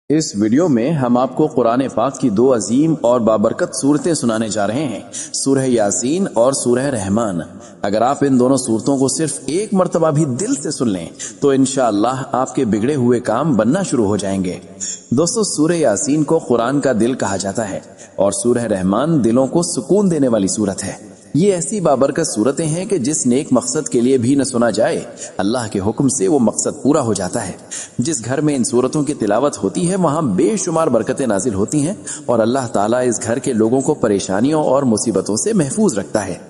इस वीडियो में हम आपको कुरान पाक की दो अजीम और बाबरकत सूरतें सुनाने जा रहे हैं, सूरह यासीन और सूरह रहमान। अगर आप इन दोनों सूरतों को सिर्फ एक मर्तबा भी दिल से सुन लें तो इंशाअल्लाह आपके बिगड़े हुए काम बनना शुरू हो जाएंगे। दोस्तों, सूरह यासीन को कुरान का दिल कहा जाता है और सूरह रहमान दिलों को सुकून देने वाली सूरत है। ये ऐसी बाबरकत सूरतें हैं कि जिस नेक मकसद के लिए भी न सुना जाए, अल्लाह के हुक्म से वो मकसद पूरा हो जाता है। जिस घर में इन सूरतों की तिलावत होती है वहां बेशुमार बरकतें नाजिल होती हैं और अल्लाह ताला इस घर के लोगों को परेशानियों और मुसीबतों से महफूज रखता है।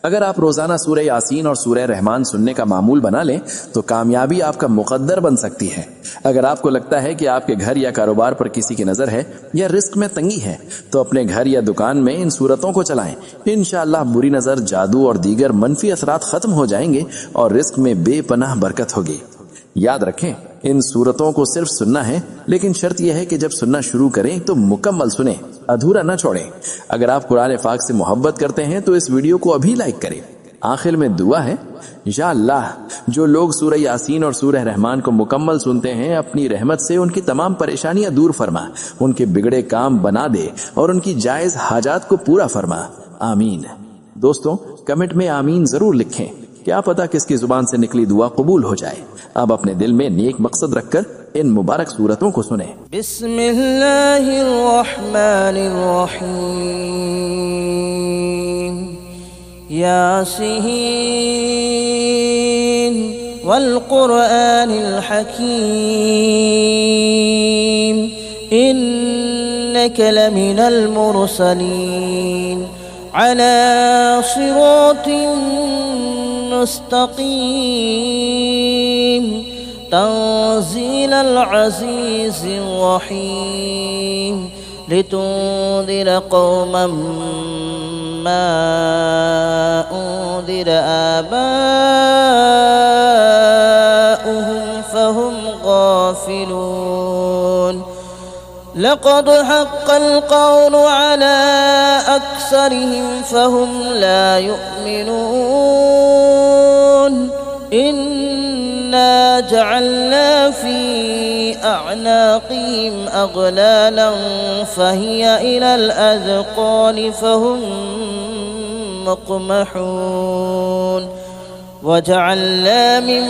अगर आप रोजाना सूरह यासीन और सूरह रहमान सुनने का मामूल बना लें तो कामयाबी आपका मुकद्दर बन सकती है। अगर आपको लगता है कि आपके घर या कारोबार पर किसी की नजर है या रिस्क में तंगी है तो अपने घर या दुकान में इन सूरतों को चलाएं। इंशाअल्लाह बुरी नजर, जादू और दीगर मनफी असरात खत्म हो जाएंगे और रिस्क में बेपनाह बरकत होगी। याद रखें, इन सूरतों को सिर्फ सुनना है, लेकिन शर्त यह है कि जब सुनना शुरू करें तो मुकम्मल सुने, अधूरा न छोड़ें। अगर आप कुरान पाक से मोहब्बत करते हैं तो इस वीडियो को अभी लाइक करें। आखिर में दुआ है, या अल्लाह जो लोग सूरह यासीन और सूरह रहमान को मुकम्मल सुनते हैं, अपनी रहमत से उनकी तमाम परेशानियां दूर फरमा, उनके बिगड़े काम बना दे और उनकी जायज हाजात को पूरा फरमा। आमीन। दोस्तों, कमेंट में आमीन जरूर लिखें, क्या पता किसकी जुबान से निकली दुआ कबूल हो जाए। अब अपने दिल में नेक मकसद रखकर इन मुबारक सूरतों को सुने। बिस्मिल्लाहिर्रहमानिर्रहीम। यासीन वल कुरआनिल हकीम। इन्नका लमिनल मुरसलीन अला सिरातिन मुस्तकीम। तंज़ीलल अज़ीज़िर रहीम। लितुंज़िर क़ौमन मा उन्ज़िर आबाउहुम फ़हुम गाफ़िलून। लक़द हक़्क़ल क़ौलु अला अक्सरिहिम फ़हुम ला युमिनून। इन्ना जअलना फ़ी अअनाक़िहिम अग़लालन फ़हिय इलल अज़क़ानि फ़हुम मुक़महून। वजअलना मिन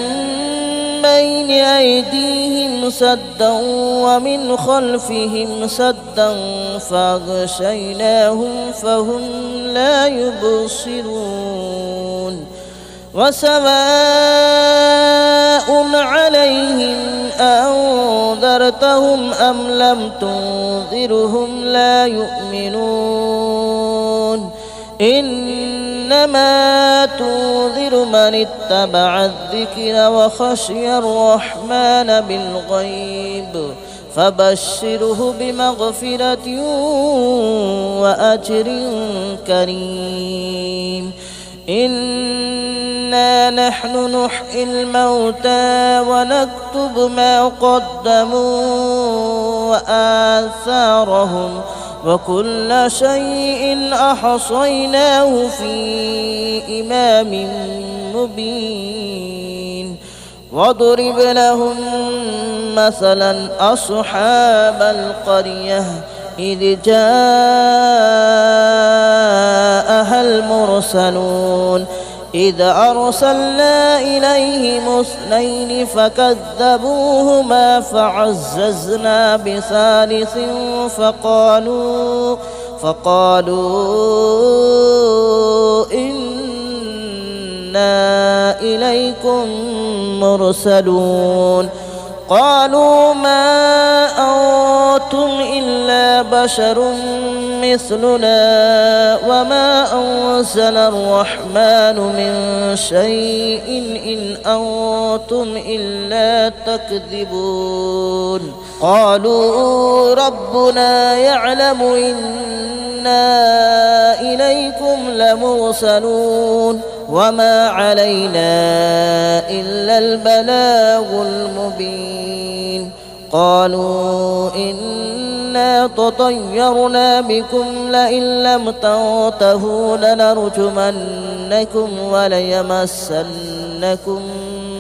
बैन अयदीहिम सद्दन वमिन खल्फ़िहिम सद्दन फ़अग़शयनाहुम फ़हुम ला युबसिरून। वसवाउन अलैहिम अअंज़रतहुम अम लम तुंज़िरहुम ला युमिनून। इन्नमा तुंज़िरु मन इत्तबअ अज़्ज़िक्र व खशियर रहमान बिलग़ैब फबश्शिरहु बिमग़फ़िरतिन व अज्रिन करीम। इन्ना नहनु नुह्यिल मौता व नक्तुब मा क़द्दमू व आसारहुम व कुल्ल शैइन अहसयनाहु फ़ी इमामिन मुबीन। वضرب लहुम मसलन अस्हाबल क़रियह إذ جاءها المرسلون إذ أرسلنا إليهم اثنين فكذبوهما فعززنا بثالث فقالوا إنا إليكم مرسلون. قالوا ما أنتم إلا بشر مثلنا وما أنزل الرحمن من شيء إن أنتم إلا تكذبون. قالوا ربنا يعلم إنا إليكم لمرسلون وما علينا إلا البلاغ المبين. قالوا إنا تطيرنا بكم لئن لم تنتهوا لنرجمنكم وليمسنكم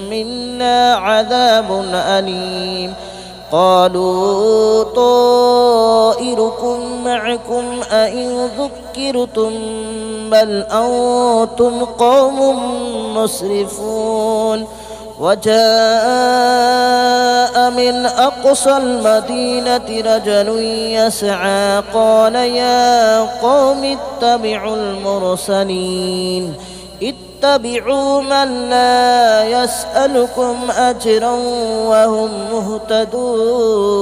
منا عذاب أليم. قالوا طائركم معكم أئن ذكرتم بل أنتم قوم مسرفون وجاء من أقصى المدينة رجل يسعى قال يا قوم اتبعوا المرسلين اتبعوا من لا يسألكم أجرا وهم مهتدون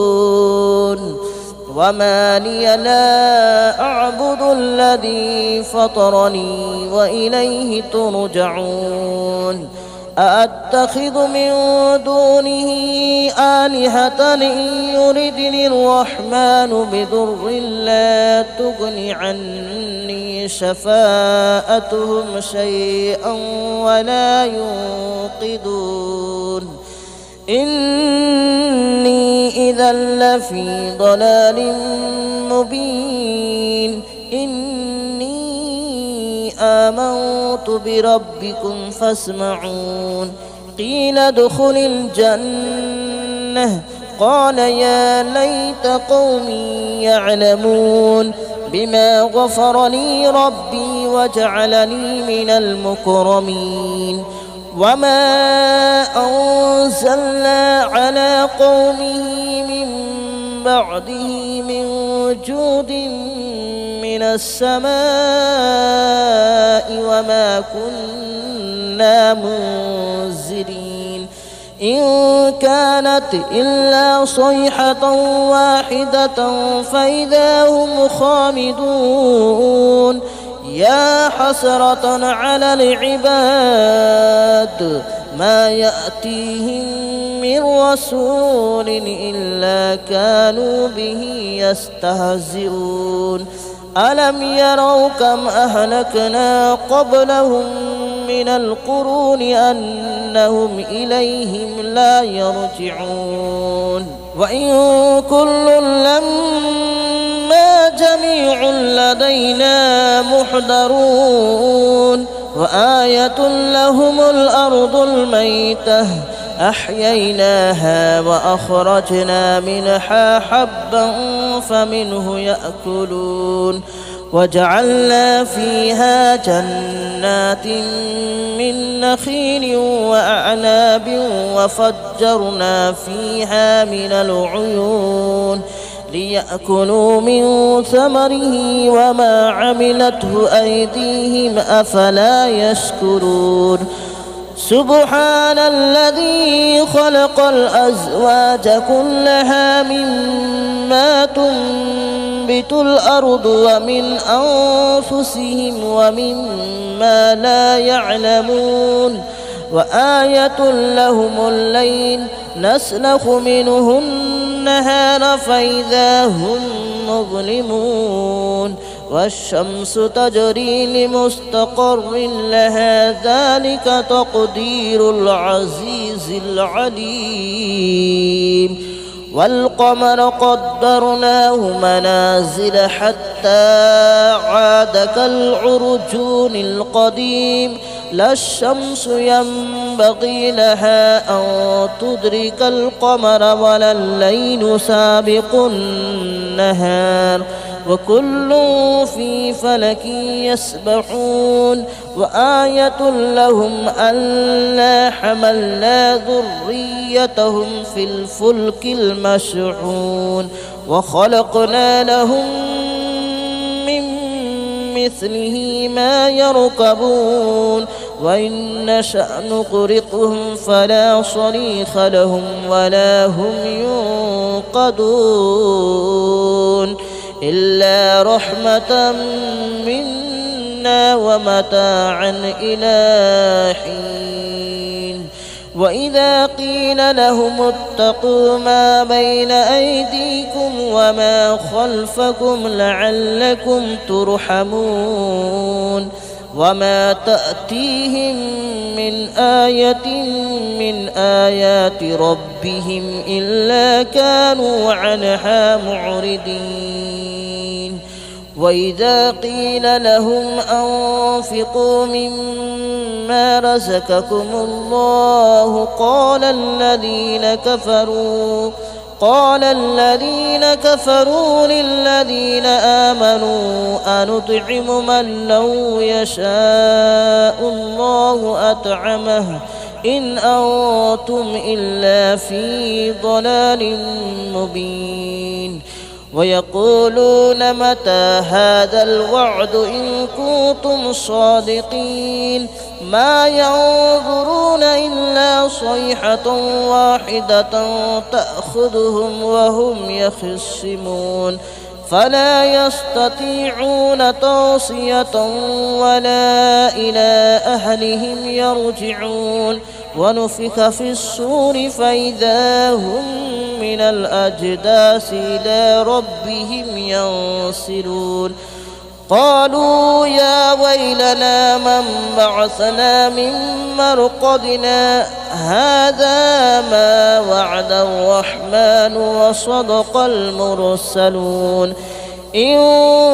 وما لي لا أعبد الذي فطرني وإليه ترجعون أأتخذ من دونه آلهة إن يردني الرحمن بضر لا تغن عني شفاءتهم شيئا ولا ينقذون إني إذا لفي ضلال مبين آمنت بربكم فاسمعون قيل ادخل الجنة قال يا ليت قومي يعلمون بما غفر لي ربي وجعلني من المكرمين وما أنزلنا على قومه من بعده من جود من السماء وما كنا منزلين إن كانت إلا صيحة واحدة فإذا هم خامدون يا حسرة على العباد ما يأتيهم من رسول إلا كانوا به يستهزئون ألم يروا كم أهلكنا قبلهم من القرون أنهم إليهم لا يرجعون وإن كل لما جميع لدينا محضرون وآية لهم الأرض الميتة أحييناها وأخرجنا منها حبا فمنه يأكلون وجعلنا فيها جنات من نخيل وأعناب وفجرنا فيها من العيون ليأكلوا من ثمره وما عملته أيديهم أفلا يشكرون سبحان الذي خلق الأزواج كلها مما تنبت الأرض ومن أنفسهم ومما لا يعلمون وآية لهم الليل نسلخ منه النهار فإذا هم مظلمون والشمس تجري لمستقر لها ذلك تقدير العزيز العليم والقمر قدرناه منازل حتى عاد كالعرجون القديم لا الشمس ينبغي لها أن تدرك القمر ولا الليل سابق النهار وكل في فلك يسبحون وآية لهم ألا حملنا ذريتهم في الفلك المشحون وخلقنا لهم من مثله ما يركبون وإن نشأ نغرقهم فلا صريخ لهم ولا هم ينقذون إلا رحمة منا ومتاعا إلى حين وإذا قيل لهم اتقوا ما بين أيديكم وما خلفكم لعلكم ترحمون وما تأتيهم من آية من آيات ربهم إلا كانوا عنها معرضين وإذا قيل لهم أنفقوا مما رزقكم الله قال الذين كفروا للذين آمنوا أنطعم من لو يشاء الله أطعمه إن أنتم إلا في ضلال مبين ويقولون متى هذا الوعد إن كنتم صادقين ما ينظرون إلا صيحة واحدة تأخذهم وهم يخصمون فلا يستطيعون توصية ولا إلى أهلهم يرجعون ونفخ في الصور فإذا هم من الأجداث إلى ربهم ينسلون قالوا يا ويلنا من بعثنا من مرقدنا هذا ما وعد الرحمن وصدق المرسلون إن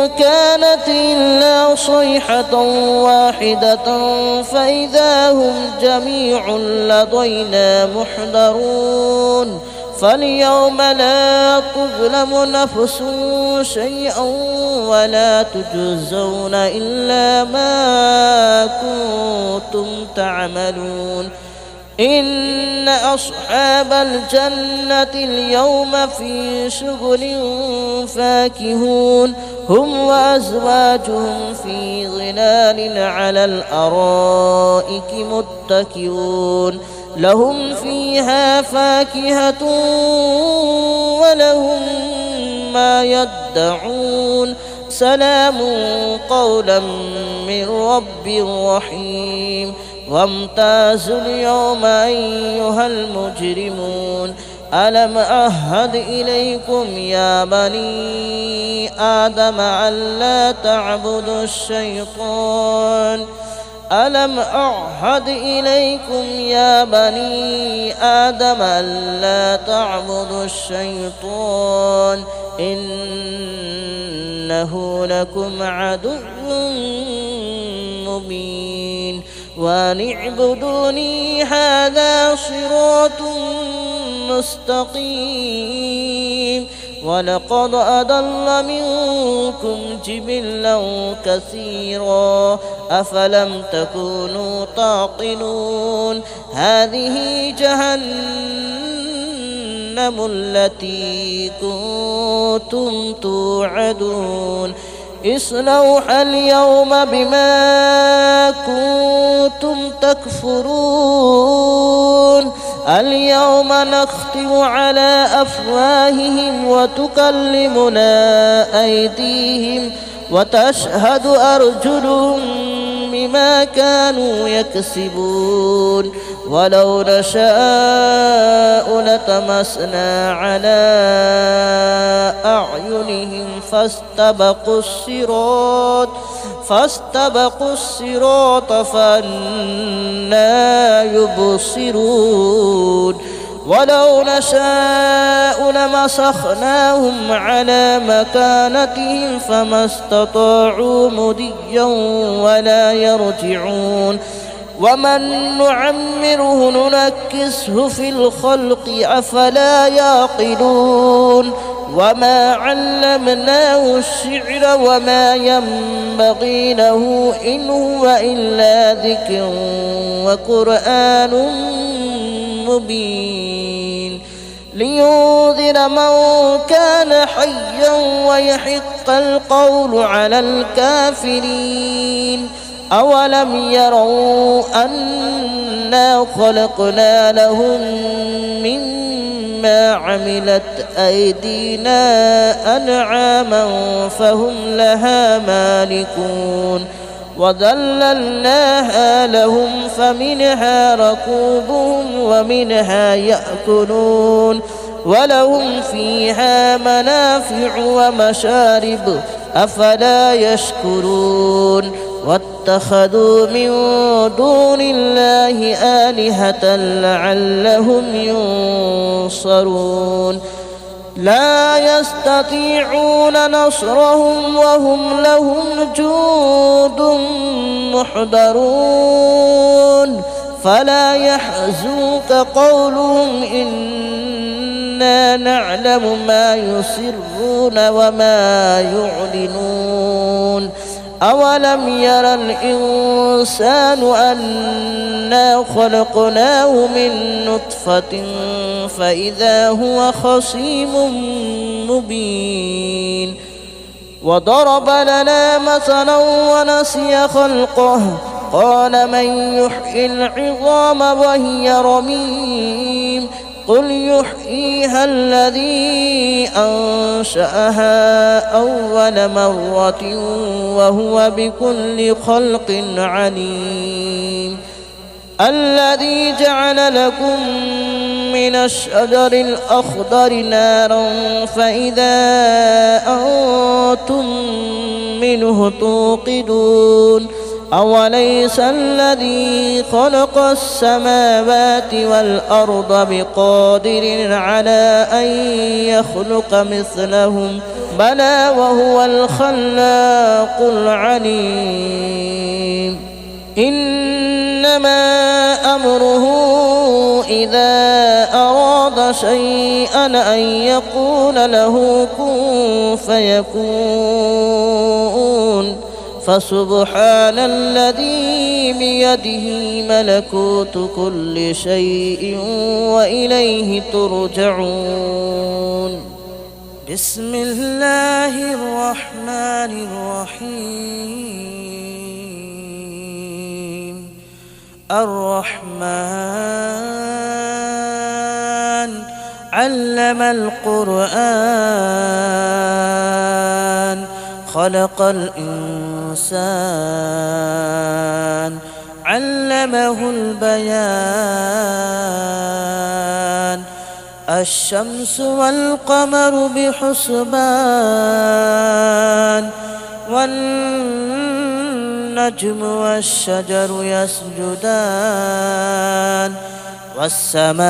كانت إلا صيحة واحدة فإذا هم جميع لدينا محضرون فاليوم لا تظلم نفس شيئا ولا تجزون إلا ما كنتم تعملون إن أصحاب الجنة اليوم في شغل فاكهون هم وأزواجهم في ظلال على الأرائك متكئون لهم فيها فاكهة ولهم ما يدعون سلام قولا من رب رحيم وامتازوا اليوم أيها المجرمون ألم أعهد إليكم يا بني آدم ألا تعبدوا الشيطان ألم أعهد إليكم يا بني آدم ألا تعبدوا الشيطان إنه لكم عدو مبين وأن اعبدوني هذا صراط مستقيم ولقد أضل منكم جبلا كثيرا أفلم تكونوا تعقلون هذه جهنم التي كنتم توعدون اصلوها اليوم بما كنتم تكفرون اليوم نختم على أفواههم وتكلمنا أيديهم وتشهد أرجلهم بما كانوا يكسبون ولو نشاء لطمسنا على أعينهم فاستبقوا الصراط فأنى يبصرون ولو نشاء لمسخناهم على مكانتهم فما استطاعوا مضيا ولا يرجعون ومن نعمره ننكسه في الخلق أفلا يعقلون وما علمناه الشعر وما ينبغي له إن هو إلا ذكر وقرآن مبين لينذر من كان حيا ويحق القول على الكافرين أولم يروا أنا خلقنا لهم مما عملت أيدينا أنعاما فهم لها مالكون وذللناها لهم فمنها ركوبهم ومنها يأكلون ولهم فيها منافع ومشارب أفلا يشكرون واتخذوا من دون الله آلهة لعلهم ينصرون لا يستطيعون نصرهم وهم لهم جند محضرون فلا يحزنك قولهم إن إنا نعلم ما يسرون وما يعلنون أولم ير الإنسان أنا خلقناه من نطفة فإذا هو خصيم مبين وضرب لنا مثلا ونسي خلقه قال من يحيي العظام وهي رميم قل يحييها الذي أنشأها أول مرة وهو بكل خلق عليم الذي جعل لكم من الشجر الأخضر نارا فإذا أنتم منه توقدون أوليس الذي خلق السماوات والأرض بقادر على أن يخلق مثلهم بلى وهو الخلاق العليم إنما أمره إذا أراد شيئا أن يقول له كن فيكون فسبحان الذي بيده ملكوت كل شيء وإليه ترجعون بسم الله الرحمن الرحيم الرحمن علم القرآن خلق الإنسان علمه البيان الشمس والقمر بحسبان والنجم والشجر يسجدان والسماء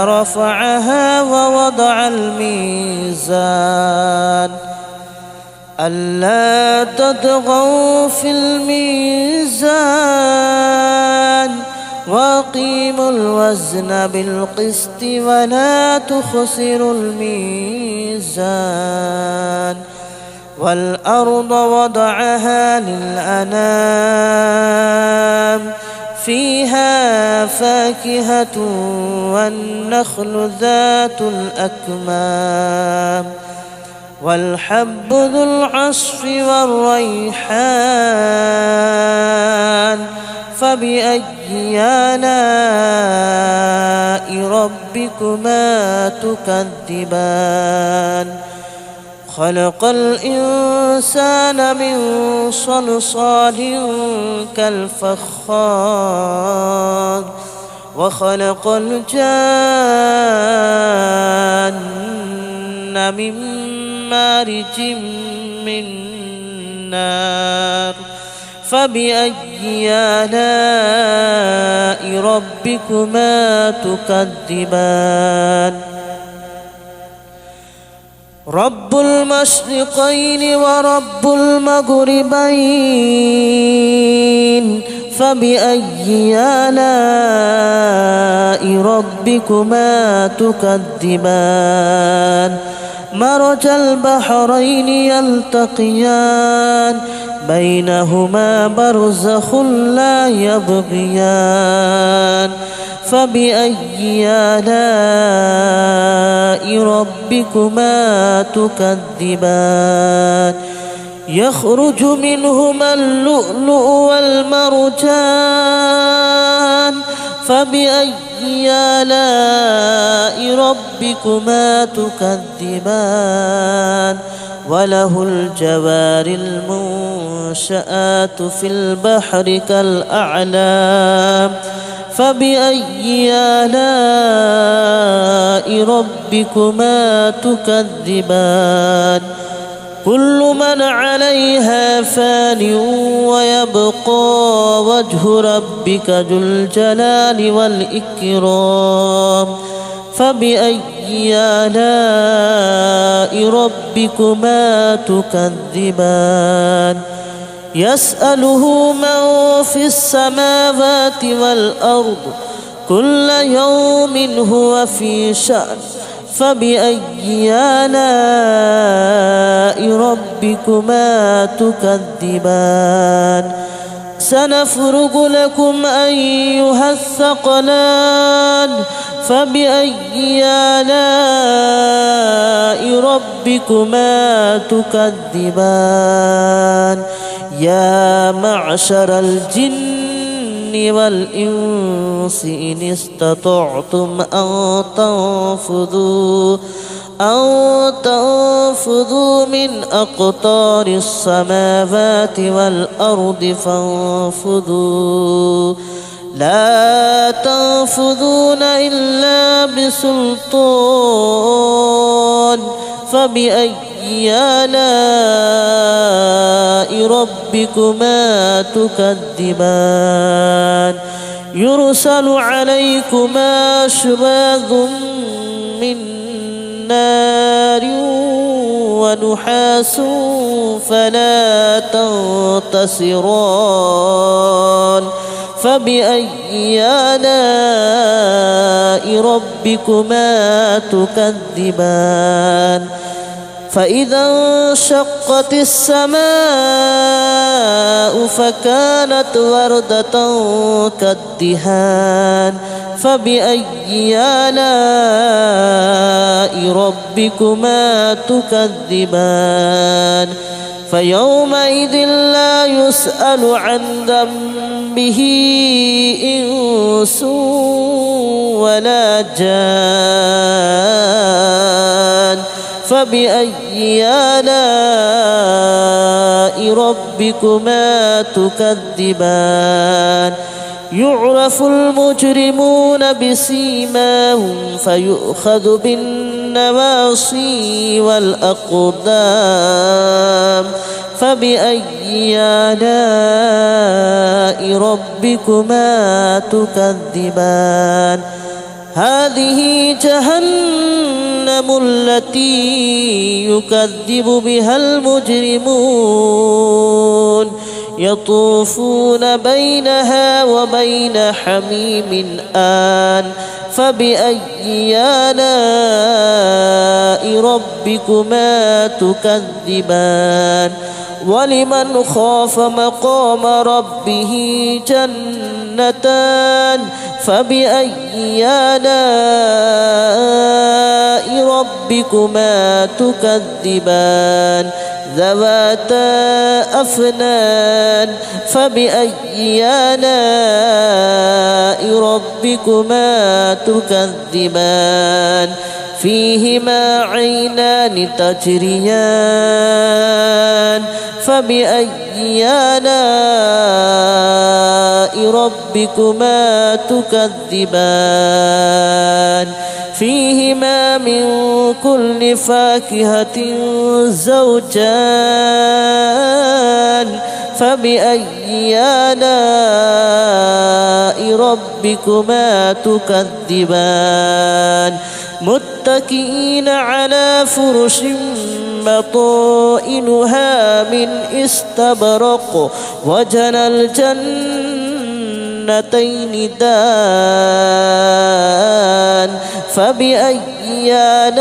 رفعها ووضع الميزان ألا تطغوا في الميزان وأقيموا الوزن بالقسط ولا تخسروا الميزان والأرض وضعها للأنام فيها فاكهة والنخل ذات الأكمام والحب ذو العصف والريحان فبأي آلاء ربكما تكذبان خلق الإنسان من صلصال كالفخار وخلق الجان من مارج من نار فبأي آلاء ربكما تكذبان رب المشرقين ورب المغربين فبأي آلاء ربكما تكذبان مرج البحرين يلتقيان بينهما برزخ لا يبغيان فبأي آلاء ربكما تكذبان يخرج منهما اللؤلؤ والمرجان فبأي آلاء ربكما تكذبان وله الجوار المنشآت في البحر كالأعلام فبأي آلاء ربكما تكذبان كل من عليها فان ويبقى وجه ربك ذو الجلال والإكرام فبأي آلاء ربكما تكذبان يسأله من في السماوات والأرض كل يوم هو في شأن فبأي آلاء ربكما تكذبان سنفرغ لكم أيها الثقلان فبأي آلاء ربكما تكذبان يا معشر الجن والإنس إن استطعتم أن تنفذوا من أقطار السماوات والأرض فانفذوا لا تنفذون إلا بسلطان فبأي آلاء ربكما تكذبان يرسل عليكما شواظ من نار ونحاس فلا تنتصران فبأي آلاء ربكما تكذبان فإذا انشقت السماء فكانت وردة كالدهان فبأي آلاء ربكما تكذبان فيومئذ لا يسأل عن ذنبه إنس ولا جان فبأي آلاء ربكما تكذبان يعرف المجرمون بسيماهم فيؤخذ بالنواصي والأقدام فبأي آلاء ربكما تكذبان هذه جهنم التي يكذب بها المجرمون يطوفون بينها وبين حميم آن فبأي آلاء ربكما تكذبان ولمن خاف مقام ربه جنتان فبأي آلاء ربكما تكذبان ذواتا أفنان فبأي آلاء ربكما تكذبان فيهما عينان تجريان فبأي آلاء ربكما تكذبان فيهما من كل فاكهة زوجان فبأي آلاء ربكما تكذبان متكئين على فرش بطائنها من استبرق وجنى الجنتين دان فبأي آلاء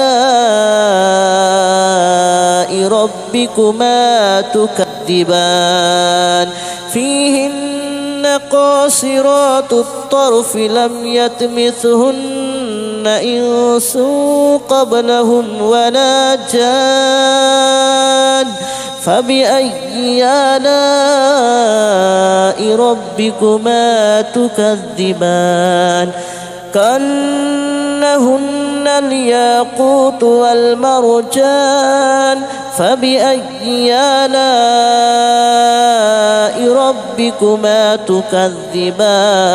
ربكما تكذبان فيهن قاصرات الطرف لم يطمثهن إنس قبلهم ولا جان فبأي آلاء ربكما تكذبان كأنهن الياقوت والمرجان فبأي آلاء ربكما تكذبان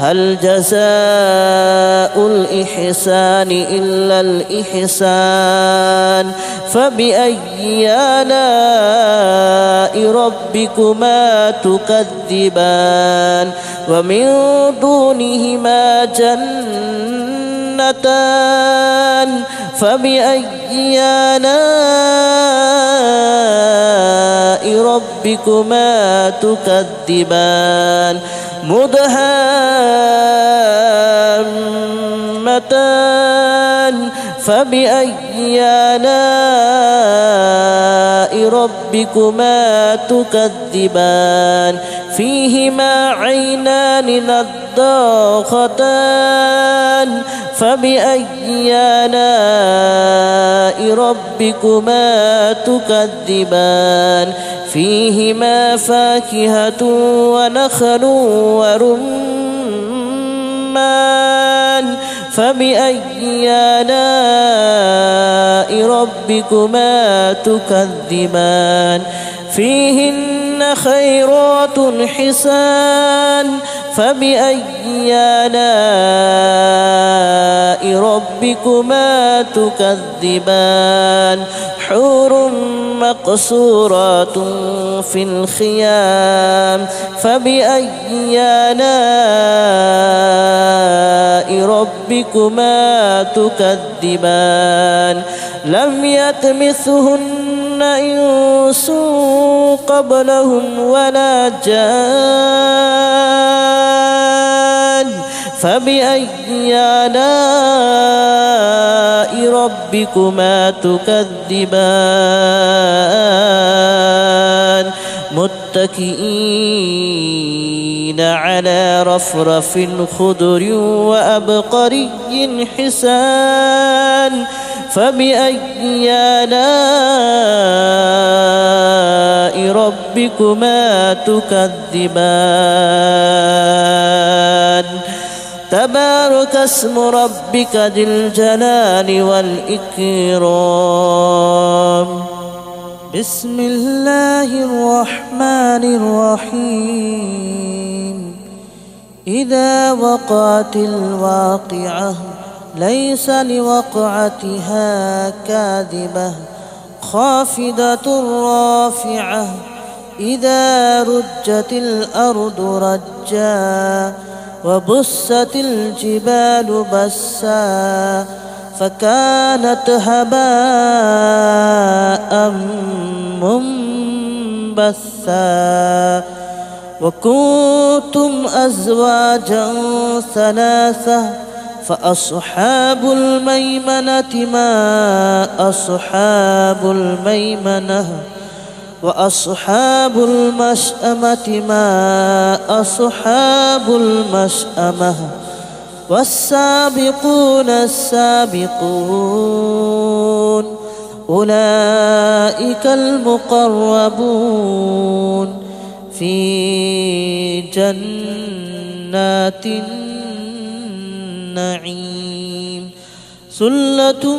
هل جزاء الإحسان إلا الإحسان فبأي آلاء ربكما تكذبان ومن دونهما جنتان فبأي آلاء ربكما تكذبان مدهامتان فبأي آلاء ربكما تكذبان فيهما عينان نضاختان فبأي آلاء ربكما تكذبان فيهما فاكهة ونخل ورمان فبأي آلاء ربكما تكذبان فيهن خيرات حسان فبأي آلاء ربكما تكذبان حور مقصورات في الخيام فبأي آلاء ربكما تكذبان لم يطمثهن إنس قبلهم ولا جان فبأي آلاء ربكما تكذبان متكئين على رفرف خضر وأبقري حسان فبأي آلاء ربكما تكذبان تبارك اسم ربك ذي الجلال والإكرام بسم الله الرحمن الرحيم إذا وقعت الواقعة ليس لوقعتها كاذبة خافضة رافعة إذا رجت الأرض رجا وبست الجبال بسا فكانت هباء منبثا وكنتم أزواجا ثلاثة فأصحاب الميمنة ما أصحاب الميمنة وأصحاب المشأمة ما أصحاب المشأمة والسابقون السابقون أولئك المقربون في جنات النعيم ثلة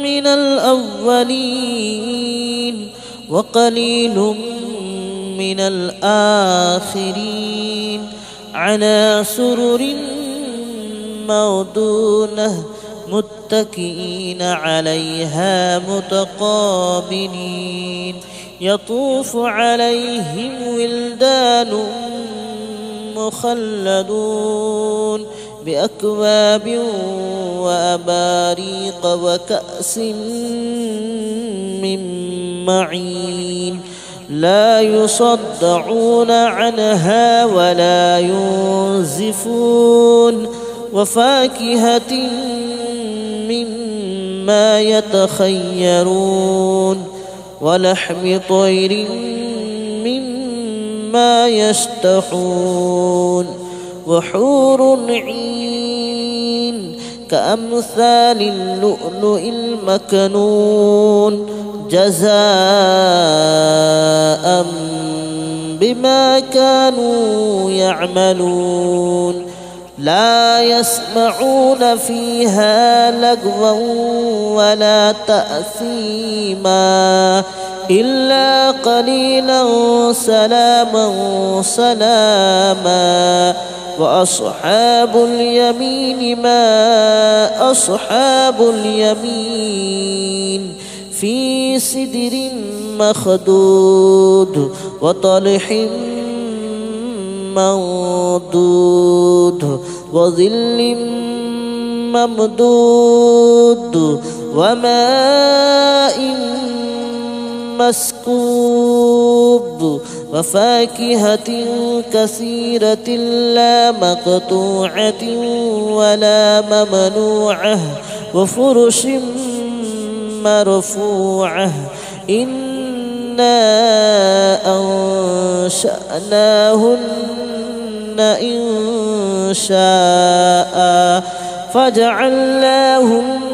من الأولين وقليل من الآخرين على سرر موضونة متكئين عليها متقابلين يطوف عليهم ولدان مخلدون بأكواب وأباريق وكأس من معين لا يصدعون عنها ولا ينزفون وفاكهة مما يتخيرون ولحم طير مما يشتهون وحور عين كأمثال اللؤلؤ المكنون جزاء بما كانوا يعملون لا يسمعون فيها لغوا ولا تأثيما إلا قليلا سلاما سلاما وأصحاب اليمين ما أصحاب اليمين في سدر مخضود وطلح منضود وظل ممدود وماء مسكوب وفاكهة كثيرة لا مقطوعة ولا ممنوعة وفرش مرفوعة إنا أنشأناهن إن شاء فجعلناهن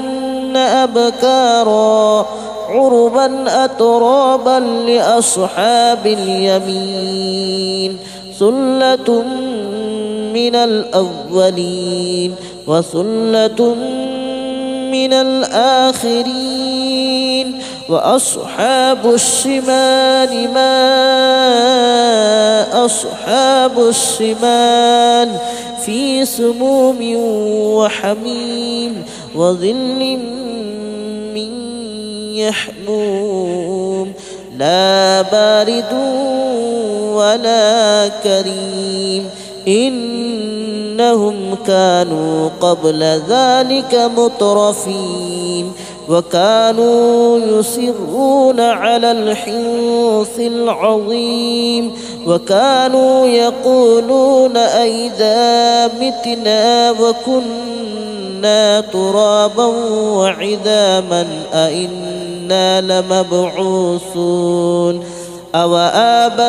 أبكارا عربا أترابا لأصحاب اليمين ثلة من الأولين وثلة من الآخرين وأصحاب الشمال ما أصحاب الشمال في سموم وحميم وظل من يحموم لا بارد ولا كريم إنهم كانوا قبل ذلك مترفين وكانوا يصرون على الحنث العظيم وكانوا يقولون أئذا متنا وكنا ترابا وعظاما أئنا لمبعوثون أو آباؤنا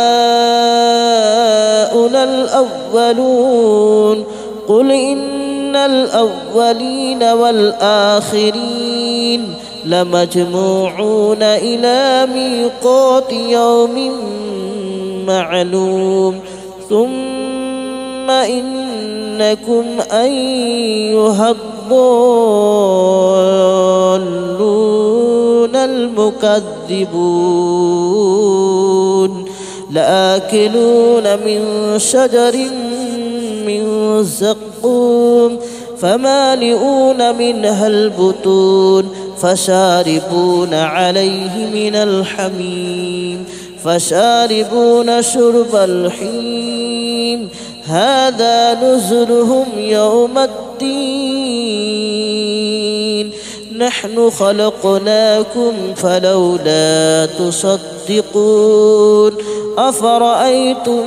الأولون قل إن الأولين والآخرين لمجموعون إلى ميقات يوم معلوم ثم إنكم أيها الضالون المكذبون لآكلون من شجر من زقوم فمالئون منها البطون فشاربون عليه من الحميم فشاربون شرب الحميم هذا نزلهم يوم الدين نحن خلقناكم فلولا تصدقون أفرأيتم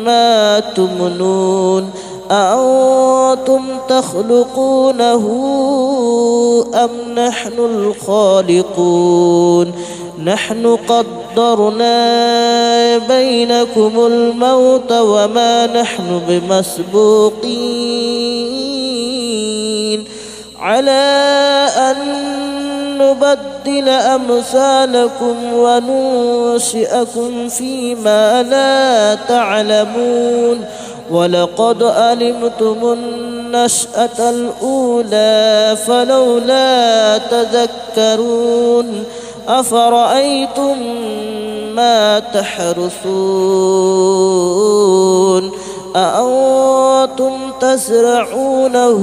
ما تمنون أأنتم تخلقونه أم نحن الخالقون نحن قدرنا بينكم الموت وما نحن بمسبوقين على أن نبدل أمثالكم وننشئكم فيما لا تعلمون ولقد علمتم النشأة الأولى فلولا تذكرون أفرأيتم ما تحرثون أأنتم تزرعونه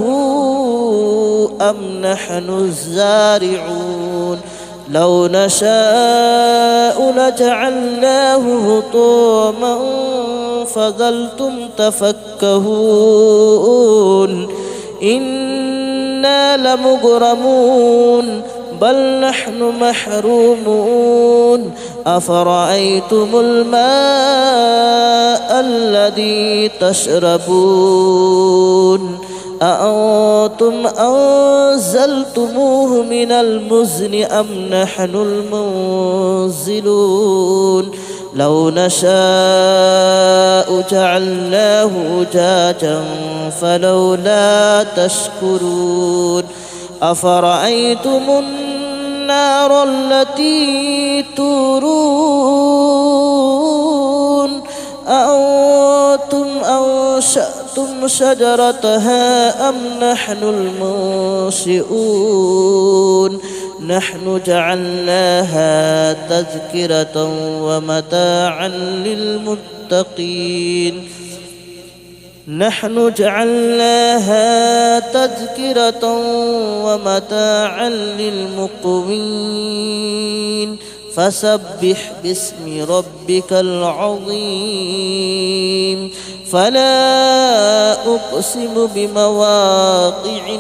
أم نحن الزارعون لو نشاء لجعلناه هطاما فظلتم تفكهون إنا لمغرمون بل نحن محرومون أفرأيتم الماء الذي تشربون أأنتم أنزلتموه من المزن أم نحن المنزلون لو نشاء جعلناه أجاجا فلولا تشكرون أفرأيتم النار التي تورون أأنتم أنشأتم شجرتها أم نحن المنشئون نحن جعلناها تذكرة ومتاعا للمتقين نحن جعلناها تذكرة ومتاعا للمقوين فسبح باسم ربك العظيم فلا أقسم بمواقع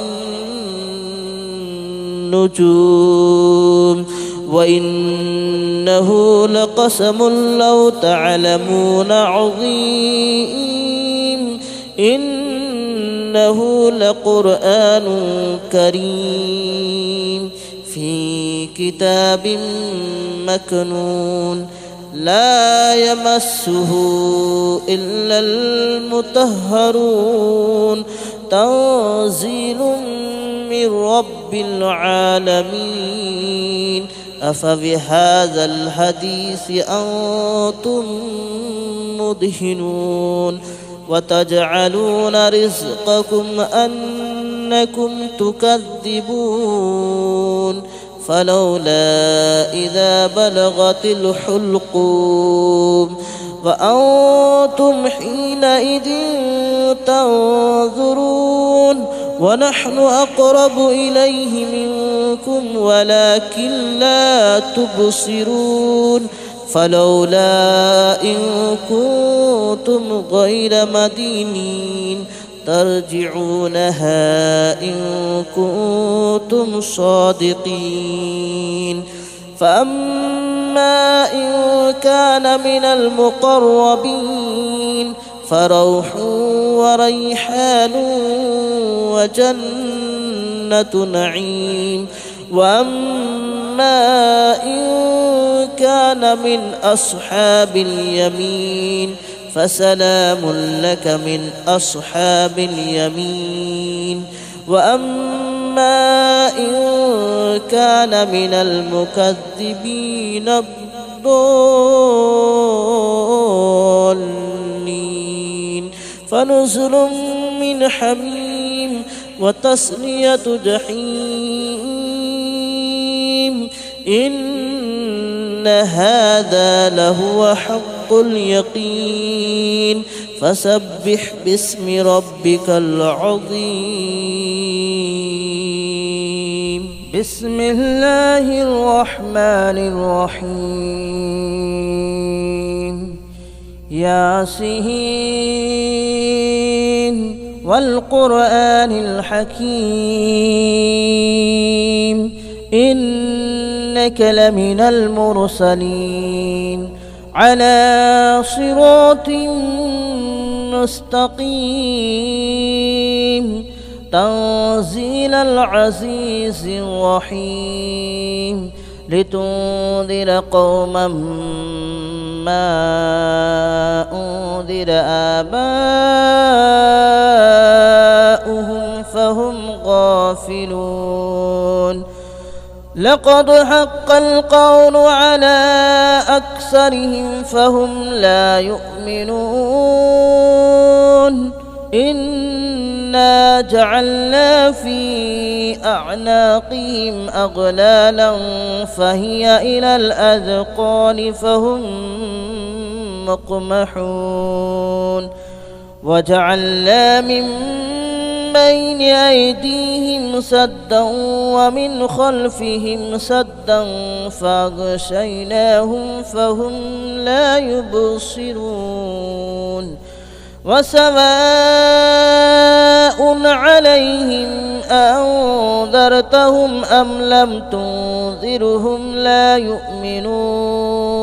النجوم وإنه لقسم لو تعلمون عظيم إنه لقرآن كريم في كتاب مكنون لا يمسه إلا المطهرون تنزيل من رب العالمين أفبهذا الحديث أنتم مدهنون وتجعلون رزقكم أنكم تكذبون فلولا إذا بلغت الحلقوم وأنتم حينئذ تنظرون ونحن أقرب إليه منكم ولكن لا تبصرون فلولا إن كنتم غير مدينين ترجعونها إن كنتم صادقين فأما إن كان من المقربين فروح وريحان وجنة نعيم وأما إن كان من أصحاب اليمين فسلام لك من أصحاب اليمين وأما إن كان من المكذبين الضالين فنزل من حميم وتصلية جحيم إن هذا لهو حق اليقين فسبح باسم ربك العظيم بسم الله الرحمن الرحيم ياسين والقرآن الحكيم إنك لمن المرسلين على صراط مستقيم تنزيل العزيز الرحيم لتنذر قوما ما أنذر آباؤهم فهم غافلون لقد حق القول على أكثرهم فهم لا يؤمنون إنا جعلنا في أعناقهم أغلالا فهي إلى الأذقان فهم مقمحون وجعلنا من بين أيديهم سدا ومن خلفهم سدا فأغشيناهم فهم لا يبصرون وسواء عليهم أنذرتهم أم لم تنذرهم لا يؤمنون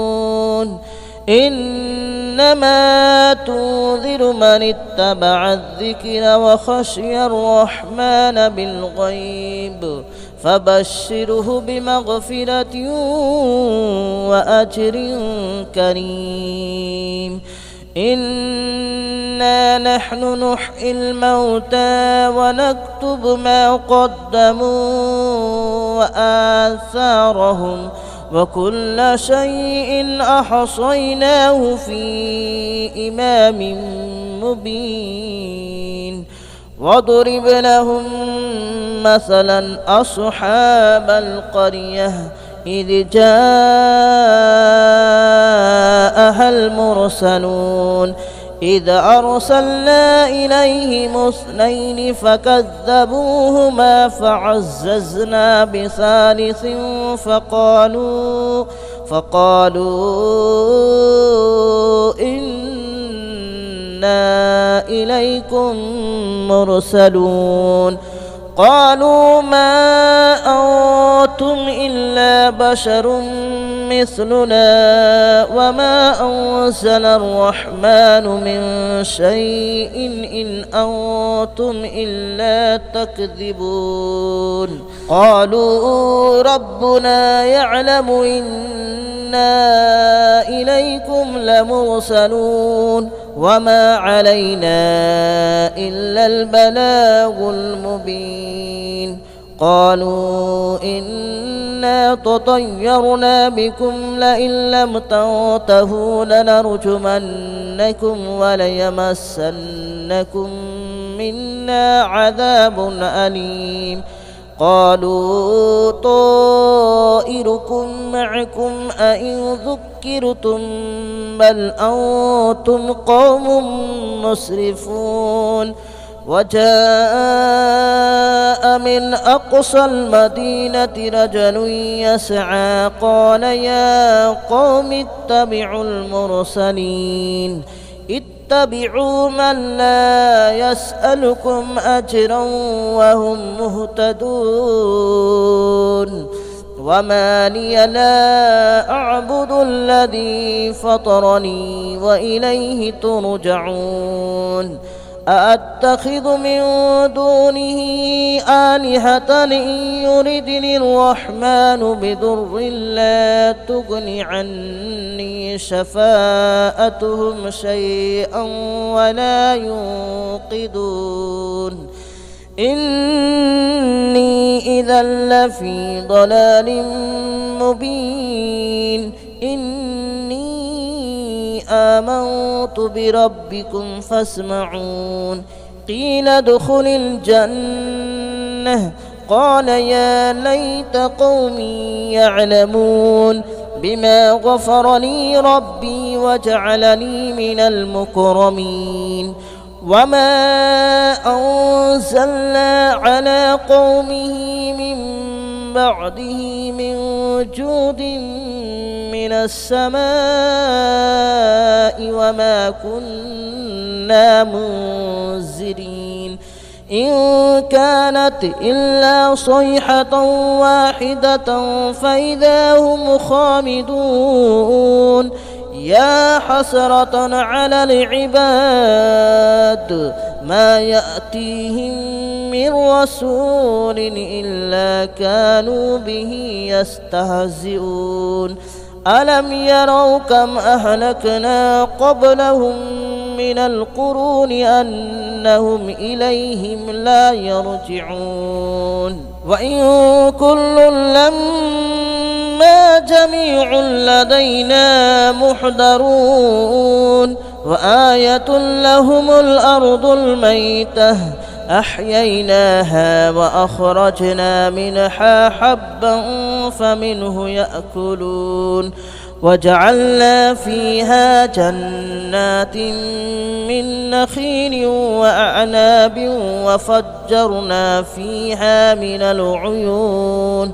إنما تنذر من اتبع الذكر وخشي الرحمن بالغيب فبشره بمغفرة وأجر كريم إنا نحن نحيي الموتى ونكتب ما قدموا وآثارهم وكل شيء أحصيناه في إمام مبين واضرب لهم مثلا أصحاب القرية إذ جاءها المرسلون إذ أرسلنا إليهم اثنين فكذبوهما فعززنا بثالث فقالوا إنا إليكم مرسلون قالوا ما أنتم إلا بشر مثلنا وما أنزل الرحمن من شيء إن أنتم إلا تكذبون قالوا ربنا يعلم إنا إليكم لمرسلون وما علينا إلا البلاغ المبين قالوا إنا تطيرنا بكم لئن لم تنتهوا لنرجمنكم وليمسنكم منا عذاب أليم قالوا طائركم معكم أئن ذكرتم بل أنتم قوم مسرفون وجاء من أقصى المدينة رجل يسعى قال يا قوم اتبعوا المرسلين اتبعوا من لا يسألكم أجرا وهم مهتدون وما لي لا أعبد الذي فطرني وإليه ترجعون أأتخذ من دونه آلهة إن يردني الرحمن بضر لا تغن عني شفاءتهم شيئا ولا ينقذون إني إذا لفي ضلال مبين إني آمنت بربكم فاسمعون قيل ادخل الجنة قال يا ليت قومي يعلمون بما غفر لي ربي وجعلني من المكرمين وما أنزلنا على قومه من بعده من جود من السماء وما كنا منزلين إن كانت إلا صيحة واحدة فإذا هم خامدون يا حسرة على العباد ما يأتيهم من رسول إلا كانوا به يستهزئون ألم يروا كم أهلكنا قبلهم من القرون أنهم إليهم لا يرجعون وإن كل لما جميع لدينا محضرون وآية لهم الأرض الميتة أحييناها وأخرجنا منها حبا فمنه يأكلون وجعلنا فيها جنات من نخيل وأعناب وفجرنا فيها من العيون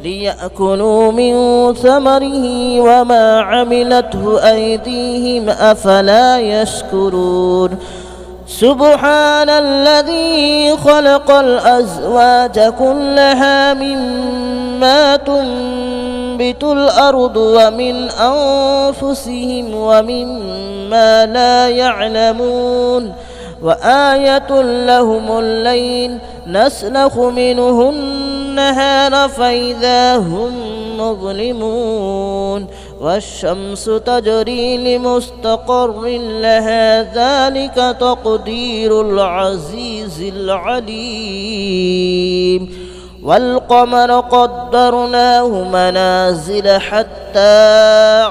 ليأكلوا من ثمره وما عملته أيديهم أفلا يشكرون سبحان الذي خلق الأزواج كلها مما تنبت الأرض ومن أنفسهم ومما لا يعلمون وآية لهم الليل نسلخ منه النهار فإذا هم مظلمون والشمس تجري لمستقر لها ذلك تقدير العزيز العليم والقمر قدرناه منازل حتى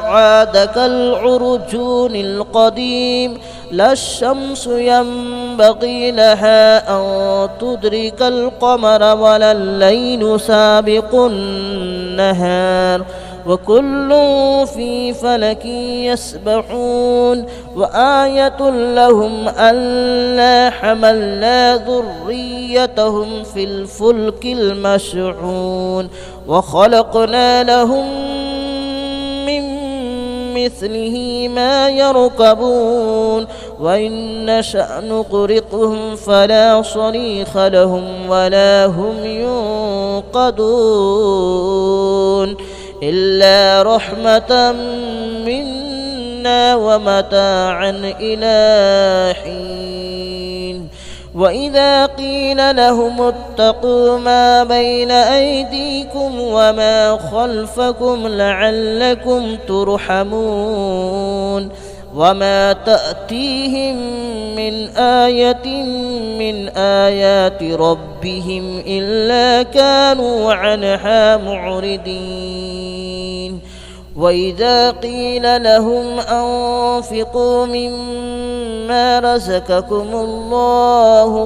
عاد كالعرجون القديم لا الشمس ينبغي لها أن تدرك القمر ولا الليل سابق النهار وكل في فلك يسبحون وآية لهم ألا حملنا ذريتهم في الفلك المشحون وخلقنا لهم من مثله ما يركبون وإن نشأ نغرقهم فلا صريخ لهم ولا هم ينقذون إلا رحمة منا ومتاعا إلى حين وإذا قيل لهم اتقوا ما بين أيديكم وما خلفكم لعلكم ترحمون وما تأتيهم من آية من آيات ربهم إلا كانوا عنها معرضين وإذا قيل لهم أنفقوا مما رزقكم الله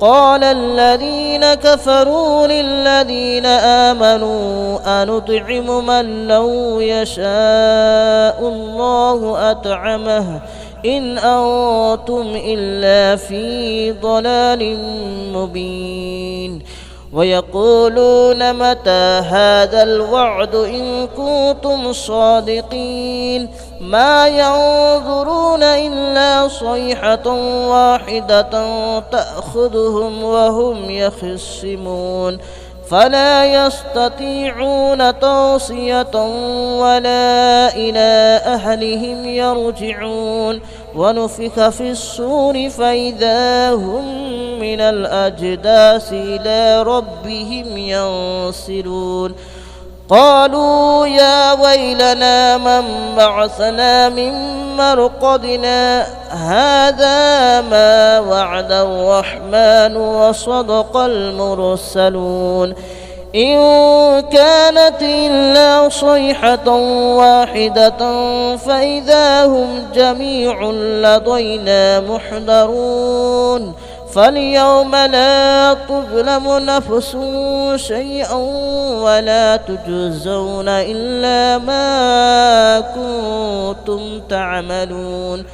قال الذين كفروا للذين آمنوا أنطعم من لو يشاء الله أطعمه إن أنتم إلا في ضلال مبين ويقولون متى هذا الوعد إن كنتم صادقين ما ينظرون إلا صيحة واحدة تأخذهم وهم يخصمون فلا يستطيعون توصية ولا إلى أهلهم يرجعون ونفخ في الصور فإذا هم من الأجداث إلى ربهم ينسلون قالوا يا ويلنا من بعثنا من مرقدنا هذا ما وعد الرحمن وصدق المرسلون إن كانت إلا صيحة واحدة فإذا هم جميع لدينا محضرون فاليوم لا تظلم نفس شيئا ولا تجزون إلا ما كنتم تعملون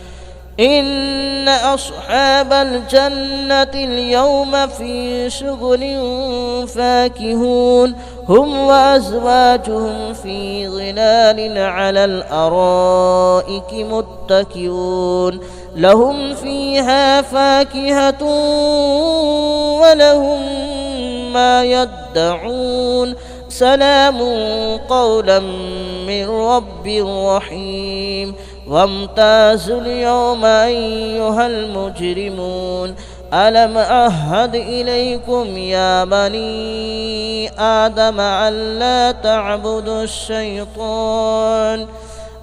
إن أصحاب الجنة اليوم في شغل فاكهون هم وأزواجهم في ظلال على الأرائك متكئون لهم فيها فاكهة ولهم ما يدعون سلام قولا من رب رحيم وامتازوا اليوم أيها المجرمون ألم أعهد إليكم يا بني آدم ألا تعبدوا الشيطان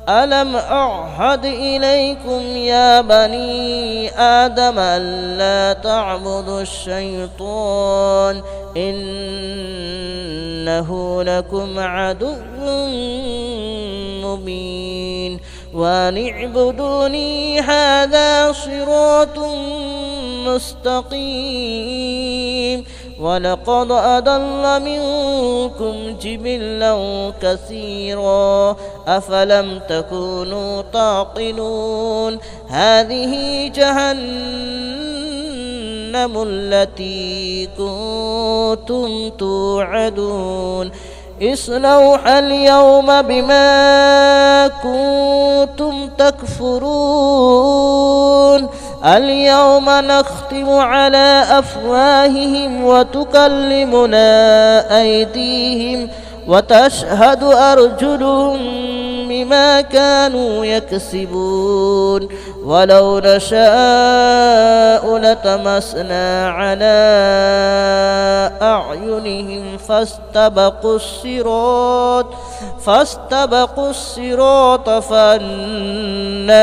ألم أعهد إليكم يا بني آدم ألا تعبدوا الشيطان إنه لكم عدو مبين وأن اعبدوني هذا صراط مستقيم ولقد أضل منكم جبلا كثيرا أفلم تكونوا تعقلون هذه جهنم التي كنتم توعدون اصلوها اليوم بما كنتم تكفرون اليوم نختم على أفواههم وتكلمنا أيديهم وتشهد أرجلهم بما كانوا يكسبون ولو نشاء لطمسنا على أعينهم فاستبقوا الصراط فأنى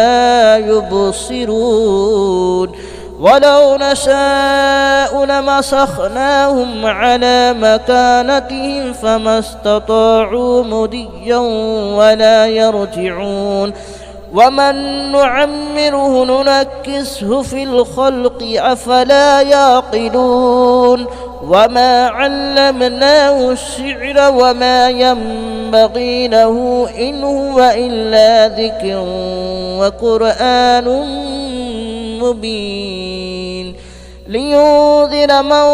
يبصرون ولو نشاء لمسخناهم على مكانتهم فما استطاعوا مضيا ولا يرجعون ومن نعمره ننكسه في الخلق أفلا يعقلون وما علمناه الشعر وما ينبغي له إن هو إلا ذكر وقرآن مبين لينذر من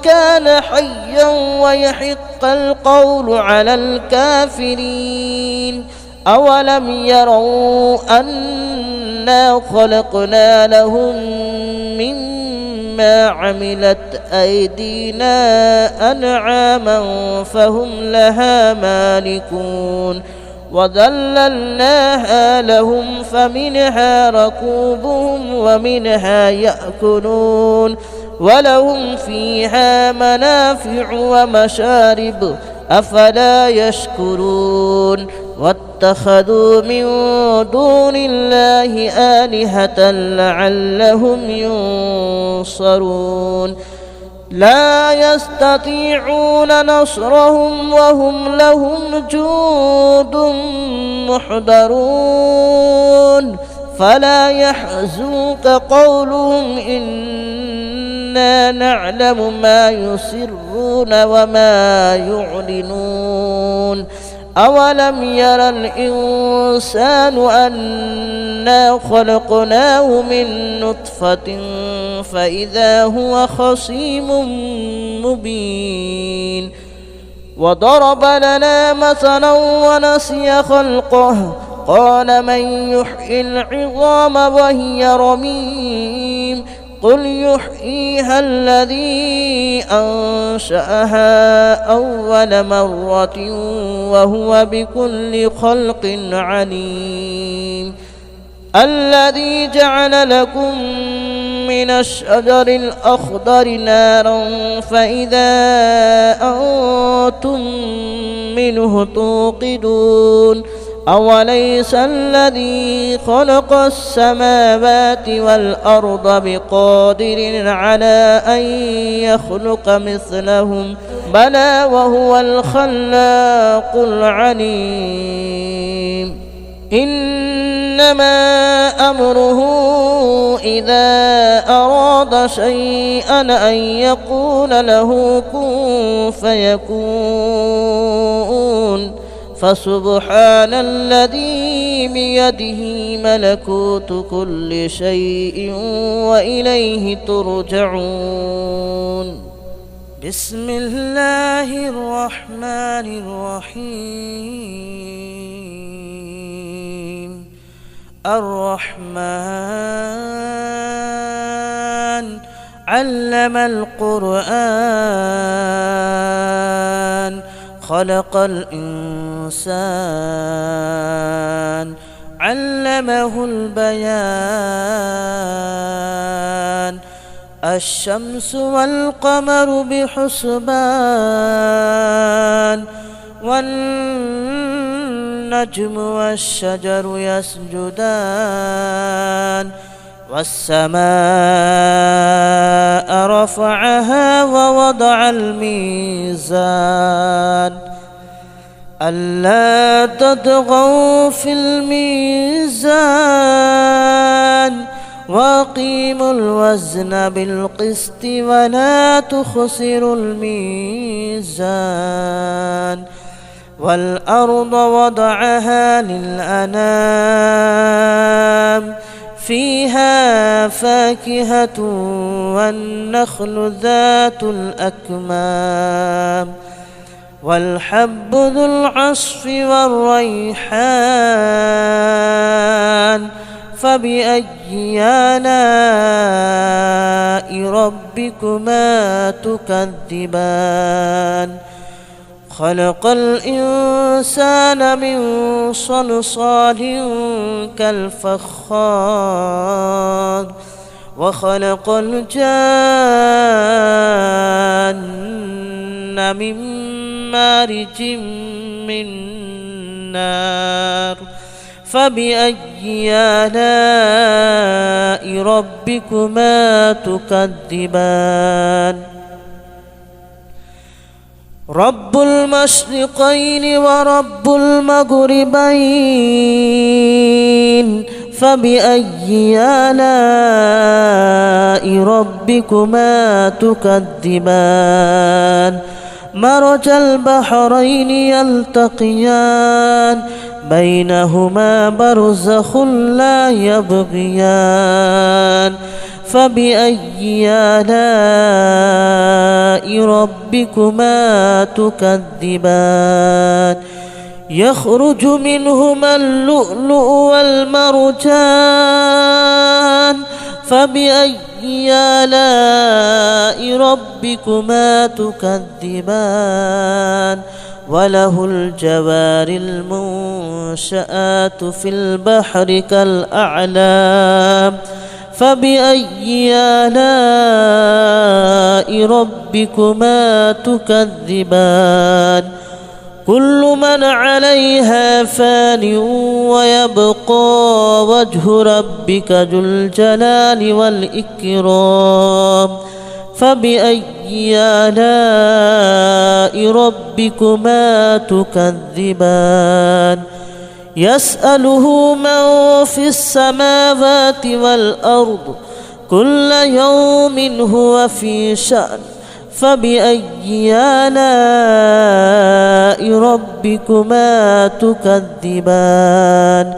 كان حيا ويحق القول على الكافرين أولم يروا أنا خلقنا لهم مما عملت أيدينا أنعاما فهم لها مالكون وذللناها لهم فمنها ركوبهم ومنها يأكلون ولهم فيها منافع ومشارب أفلا يشكرون واتخذوا من دون الله آلهة لعلهم ينصرون لا يستطيعون نصرهم وهم لهم جند محضرون فلا يحزنك قولهم إنا نعلم ما يسرون وما يعلنون أولم ير الإنسان أنا خلقناه من نطفة فإذا هو خصيم مبين وضرب لنا مثلا ونسي خلقه قال من يحيي العظام وهي رميم قل يحييها الذي أنشأها أول مرة وهو بكل خلق عليم الذي جعل لكم من الشجر الأخضر نارا فإذا أنتم منه توقدون أوليس الذي خلق السماوات والأرض بقادر على أن يخلق مثلهم بلى وهو الخلاق العليم إنما أمره إذا أراد شيئا أن يقول له كن فيكون فسبحان الذي بيده ملكوت كل شيء وإليه ترجعون بسم الله الرحمن الرحيم الرحمن علم القرآن خلق الإنسان علمه البيان الشمس والقمر بحسبان والنجم والشجر يسجدان والسماء رفعها ووضع الميزان ألا تطغوا في الميزان وأقيموا الوزن بالقسط ولا تخسروا الميزان والأرض وضعها للأنام فيها فاكهة والنخل ذات الأكمام والحب ذو العصف والريحان فبأي آلاء ربكما تكذبان خلق الإنسان من صلصال كالفخار وخلق الجان من مارج من نار فبأي آلاء ربكما تكذبان رب المشرقين ورب المغربين فبأي آلاء ربكما تكذبان مرج البحرين يلتقيان بينهما برزخ لا يبغيان فبأي آلاء ربكما تكذبان يخرج منهما اللؤلؤ والمرجان فبأي آلاء ربكما تكذبان وله الجوار المنشآت في البحر كالأعلام فبأي آلاء ربكما تكذبان كل من عليها فان ويبقى وجه ربك ذو الجلال والإكرام فبأي آلاء ربكما تكذبان يسأله من في السماوات والأرض كل يوم هو في شأن فبأي آلاء ربكما تكذبان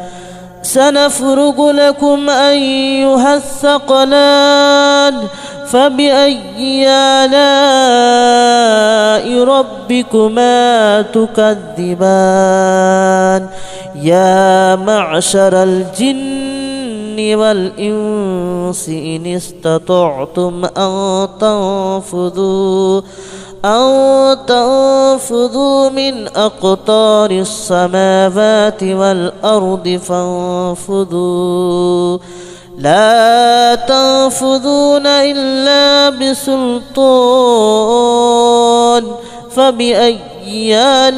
سنفرغ لكم أيها الثقلان فبأي آلاء ربكما تكذبان يا معشر الجن والإنس إن استطعتم أن تنفذوا من أقطار السماوات والأرض فانفذوا لا تنفذون إلا بسلطان فبأي آلاء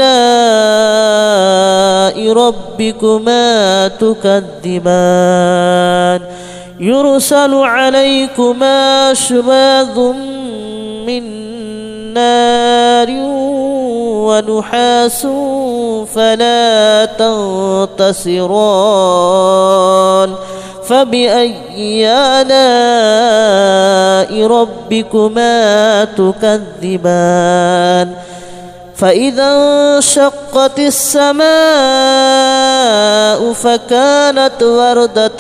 ربكما تكذبان يرسل عليكما شواظ من نار ونحاس فلا تنتصران فبأي آلاء ربكما تكذبان فإذا انشقت السماء فكانت وردة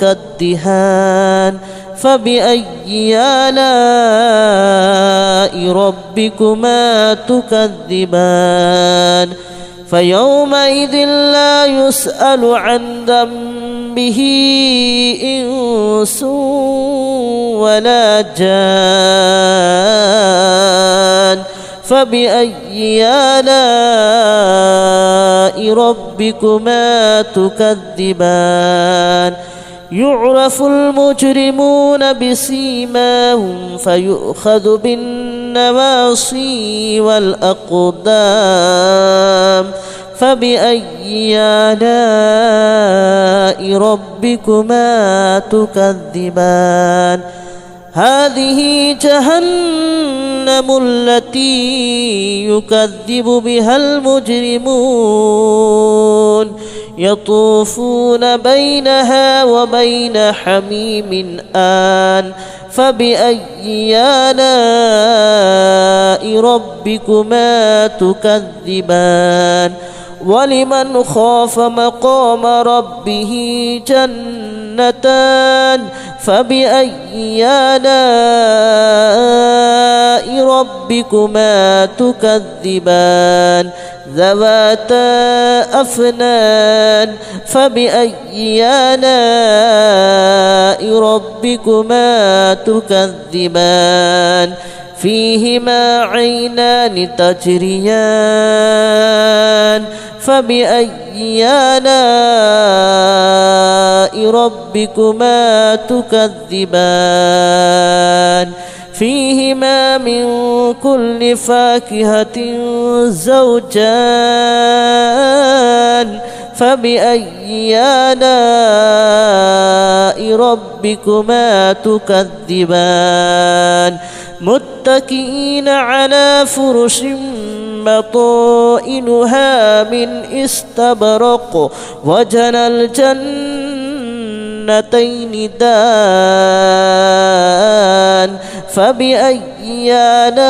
كالدهان فبأي آلاء ربكما تكذبان فيومئذ لا يسأل عن ذنبه إنس ولا جان فبأي آلاء ربكما تكذبان يعرف المجرمون بسيماهم فيؤخذ بالنواصي والأقدام فبأي آلاء ربكما تكذبان هذه جهنم التي يكذب بها المجرمون يطوفون بينها وبين حميم آن فبأي آلاء ربكما تكذبان ولمن خاف مقام ربه جنتان فبأي آلاء ربكما تكذبان ذواتا أفنان فبأي آلاء ربكما تكذبان فيهما عينان تجريان فبأي آلاء ربكما تكذبان فيهما من كل فاكهة زوجان فبأي آلاء ربكما تكذبان متكئين على فرش بطائنها من استبرق وجنى الجنتين دان فبأي آلاء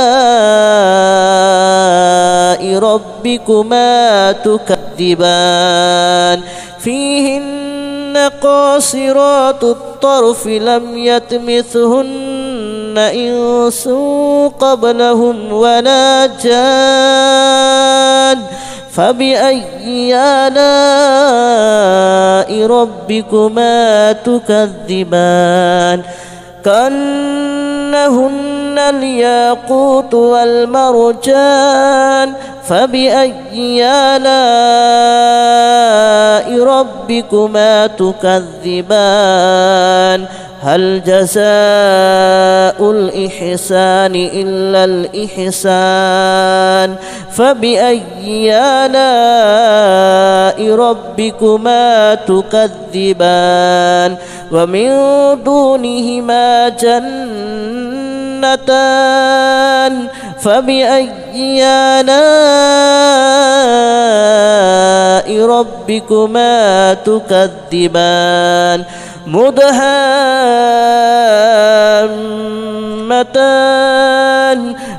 ربكما تكذبان فيهن قاصرات الطرف لم يطمثهن إنس قبلهم ولا جان فبأي آلاء ربكما تكذبان كأنهن الياقوت والمرجان فبأي آلاء ربكما تكذبان هل جزاء الإحسان إلا الإحسان فبأي آلاء ربكما تكذبان ومن دونهما جنتان فبأي آلاء ربكما تكذبان مدهامتان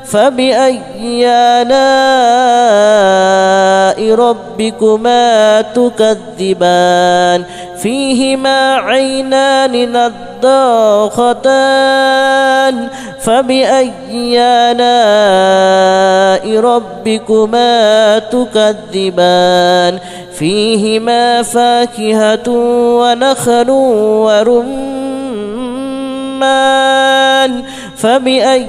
فبأي آلاء ربكما تكذبان فيهما عينان نضاختان فبأي آلاء ربكما تكذبان فيهما فاكهة ونخل ورمان فبأي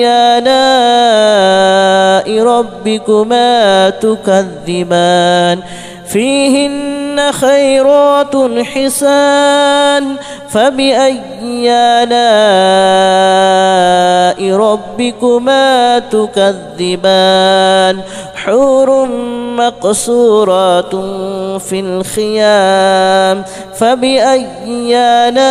آلاء ربكما تكذبان فيهن خيرات حسان فبأي آلاء ربكما تكذبان حور مقصورات في الخيام فبأي آلاء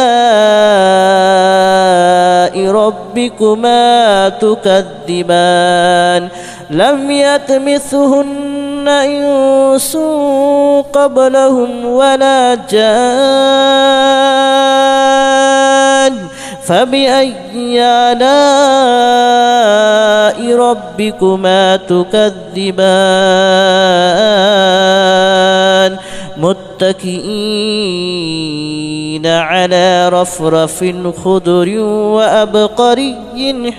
ربكما تكذبان لم يطمثهن إنس قبلهم ولا جان فبأي آلاء ربكما تكذبان متكئين على رفرف خضر وأبقري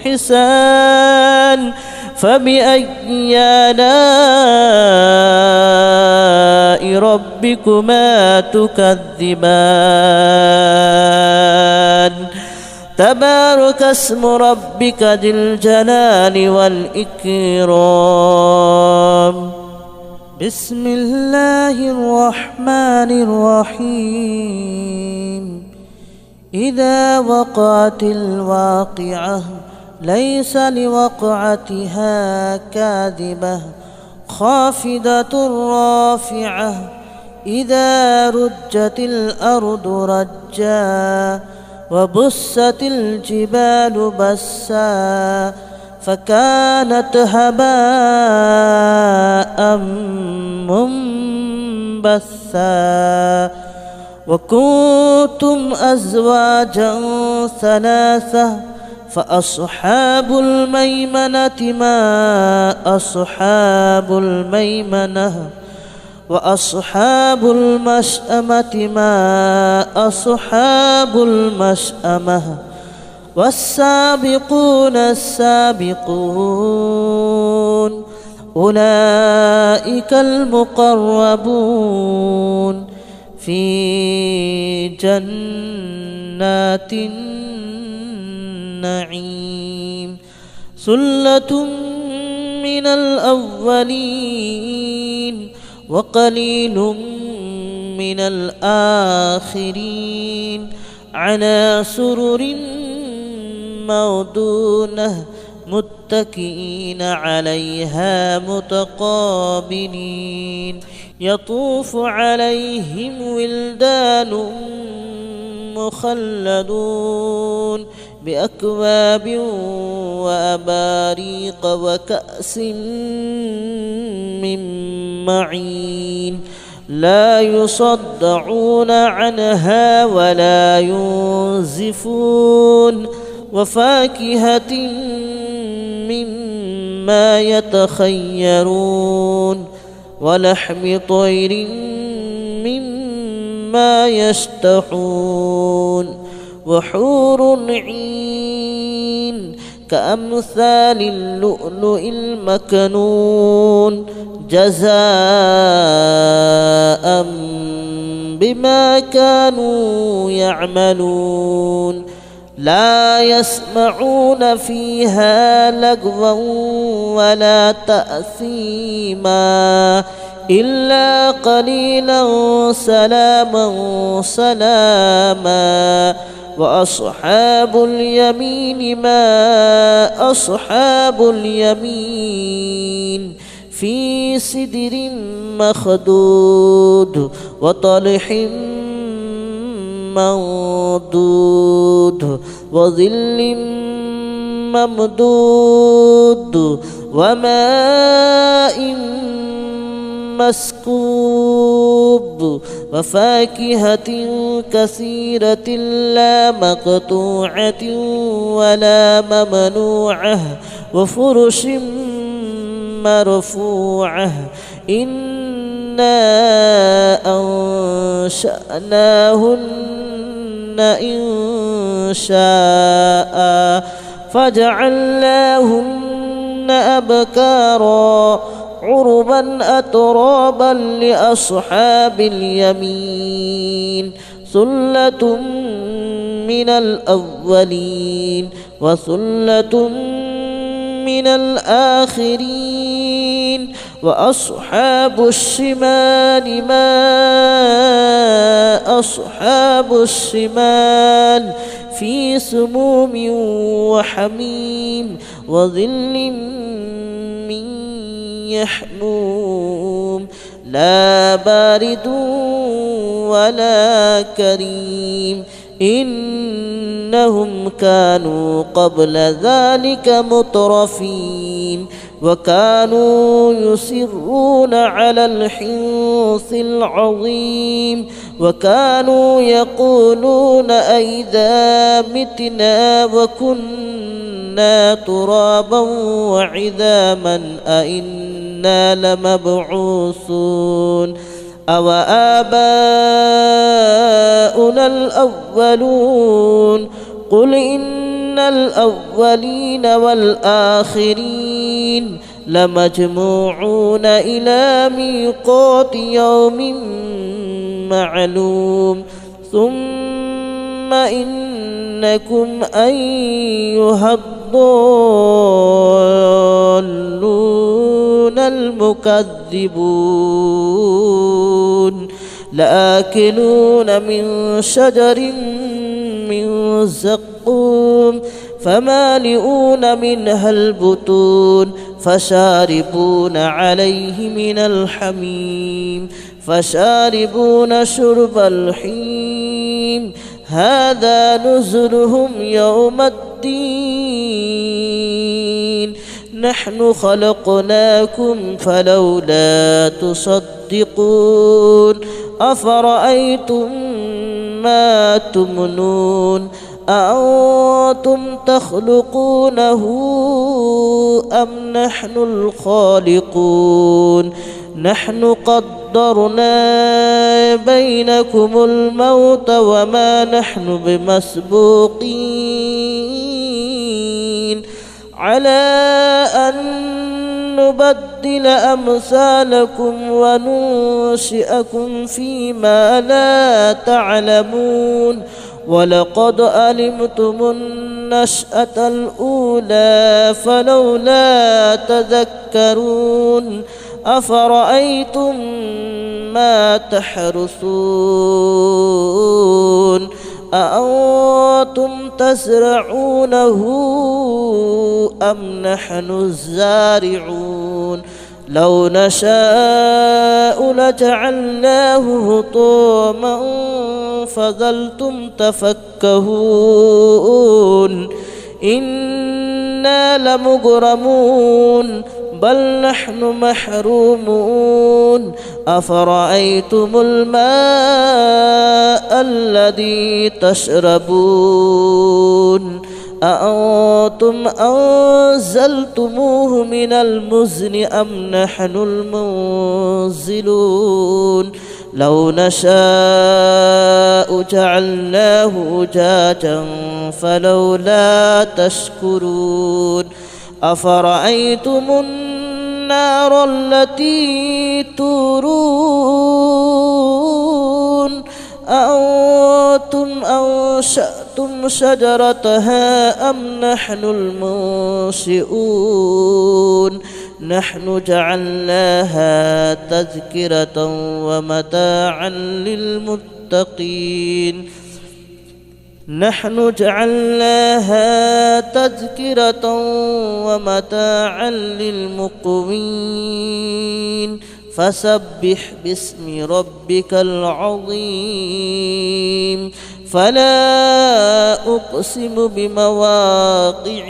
حسان فبأي آلاء ربكما تكذبان تبارك اسم ربك ذي الجلال والإكرام بسم الله الرحمن الرحيم إذا وقعت الواقعة ليس لوقعتها كاذبة خافضة رافعة إذا رجت الأرض رجا وبست الجبال بسا فكانت هباء منبثا وكنتم أزواجا ثلاثة فأصحاب الميمنة ما أصحاب الميمنة وأصحاب المشأمة ما أصحاب المشأمة والسابقون السابقون أولئك المقربون في جنات النعيم ثلة من الأولين وقليل من الآخرين على سرر موضونة متكئين عليها متقابلين يطوف عليهم ولدان مخلدون بأكواب وأباريق وكأس من معين لا يصدعون عنها ولا ينزفون وفاكهة مما يتخيرون ولحم طير مما يشتهون وحور عين كأمثال اللؤلؤ المكنون جزاء بما كانوا يعملون لا يسمعون فيها لغوا ولا تأثيما إلا قليلا سلاما سلاما وأصحاب اليمين ما أصحاب اليمين في سدر مخدود وطلح منضود وظل ممدود وماء مسكوب وفاكهة كثيرة لا مقطوعة ولا ممنوعة وفرش مرفوعة إنا أنشأناهن إن شاء فجعلناهن أبكارا عربا أترابا لأصحاب اليمين ثلة من الأولين وثلة من الآخرين وأصحاب الشمال ما أصحاب الشمال في سموم وحميم وظل من يحموم لا بارد ولا كريم إنهم كانوا قبل ذلك مترفين وكانوا يصرون على الحنث العظيم وكانوا يقولون أئذا متنا وكنا ترابا وعظاما أئنا لمبعوثون أو آباؤنا الأولون قل إن الأولين والآخرين لمجموعون إلى ميقات يوم معلوم ثم إنكم أيها الضالون المكذبون لآكلون من شجر من زقوم فمالئون منها البطون فشاربون عليه من الحميم فشاربون شرب الحميم هذا نزلهم يوم الدين نحن خلقناكم فلولا تصدقون أفرأيتم ما تمنون أأنتم تخلقونه أم نحن الخالقون نحن قدرنا بينكم الموت وما نحن بمسبوقين على أن نبدل أمثالكم وننشئكم فيما لا تعلمون ولقد علمتم النشأة الأولى فلولا تذكرون أفرأيتم ما تحرثون أأنتم تزرعونه أم نحن الزارعون لو نشاء لجعلناه هطاما فظلتم تفكهون إنا لمغرمون بل نحن محرومون أفرأيتم الماء الذي تشربون أأنتم أنزلتموه من المزن أم نحن المنزلون لو نشاء جعلناه أجاجا فلولا تشكرون أفرأيتم النار التي تورون أأنتم أنشأتم شجرتها أم نحن المنشئون نحن جعلناها تذكرة ومتاعا للمتقين نحن جعلناها تذكرة ومتاعا للمقوين فسبح باسم ربك العظيم فلا أقسم بمواقع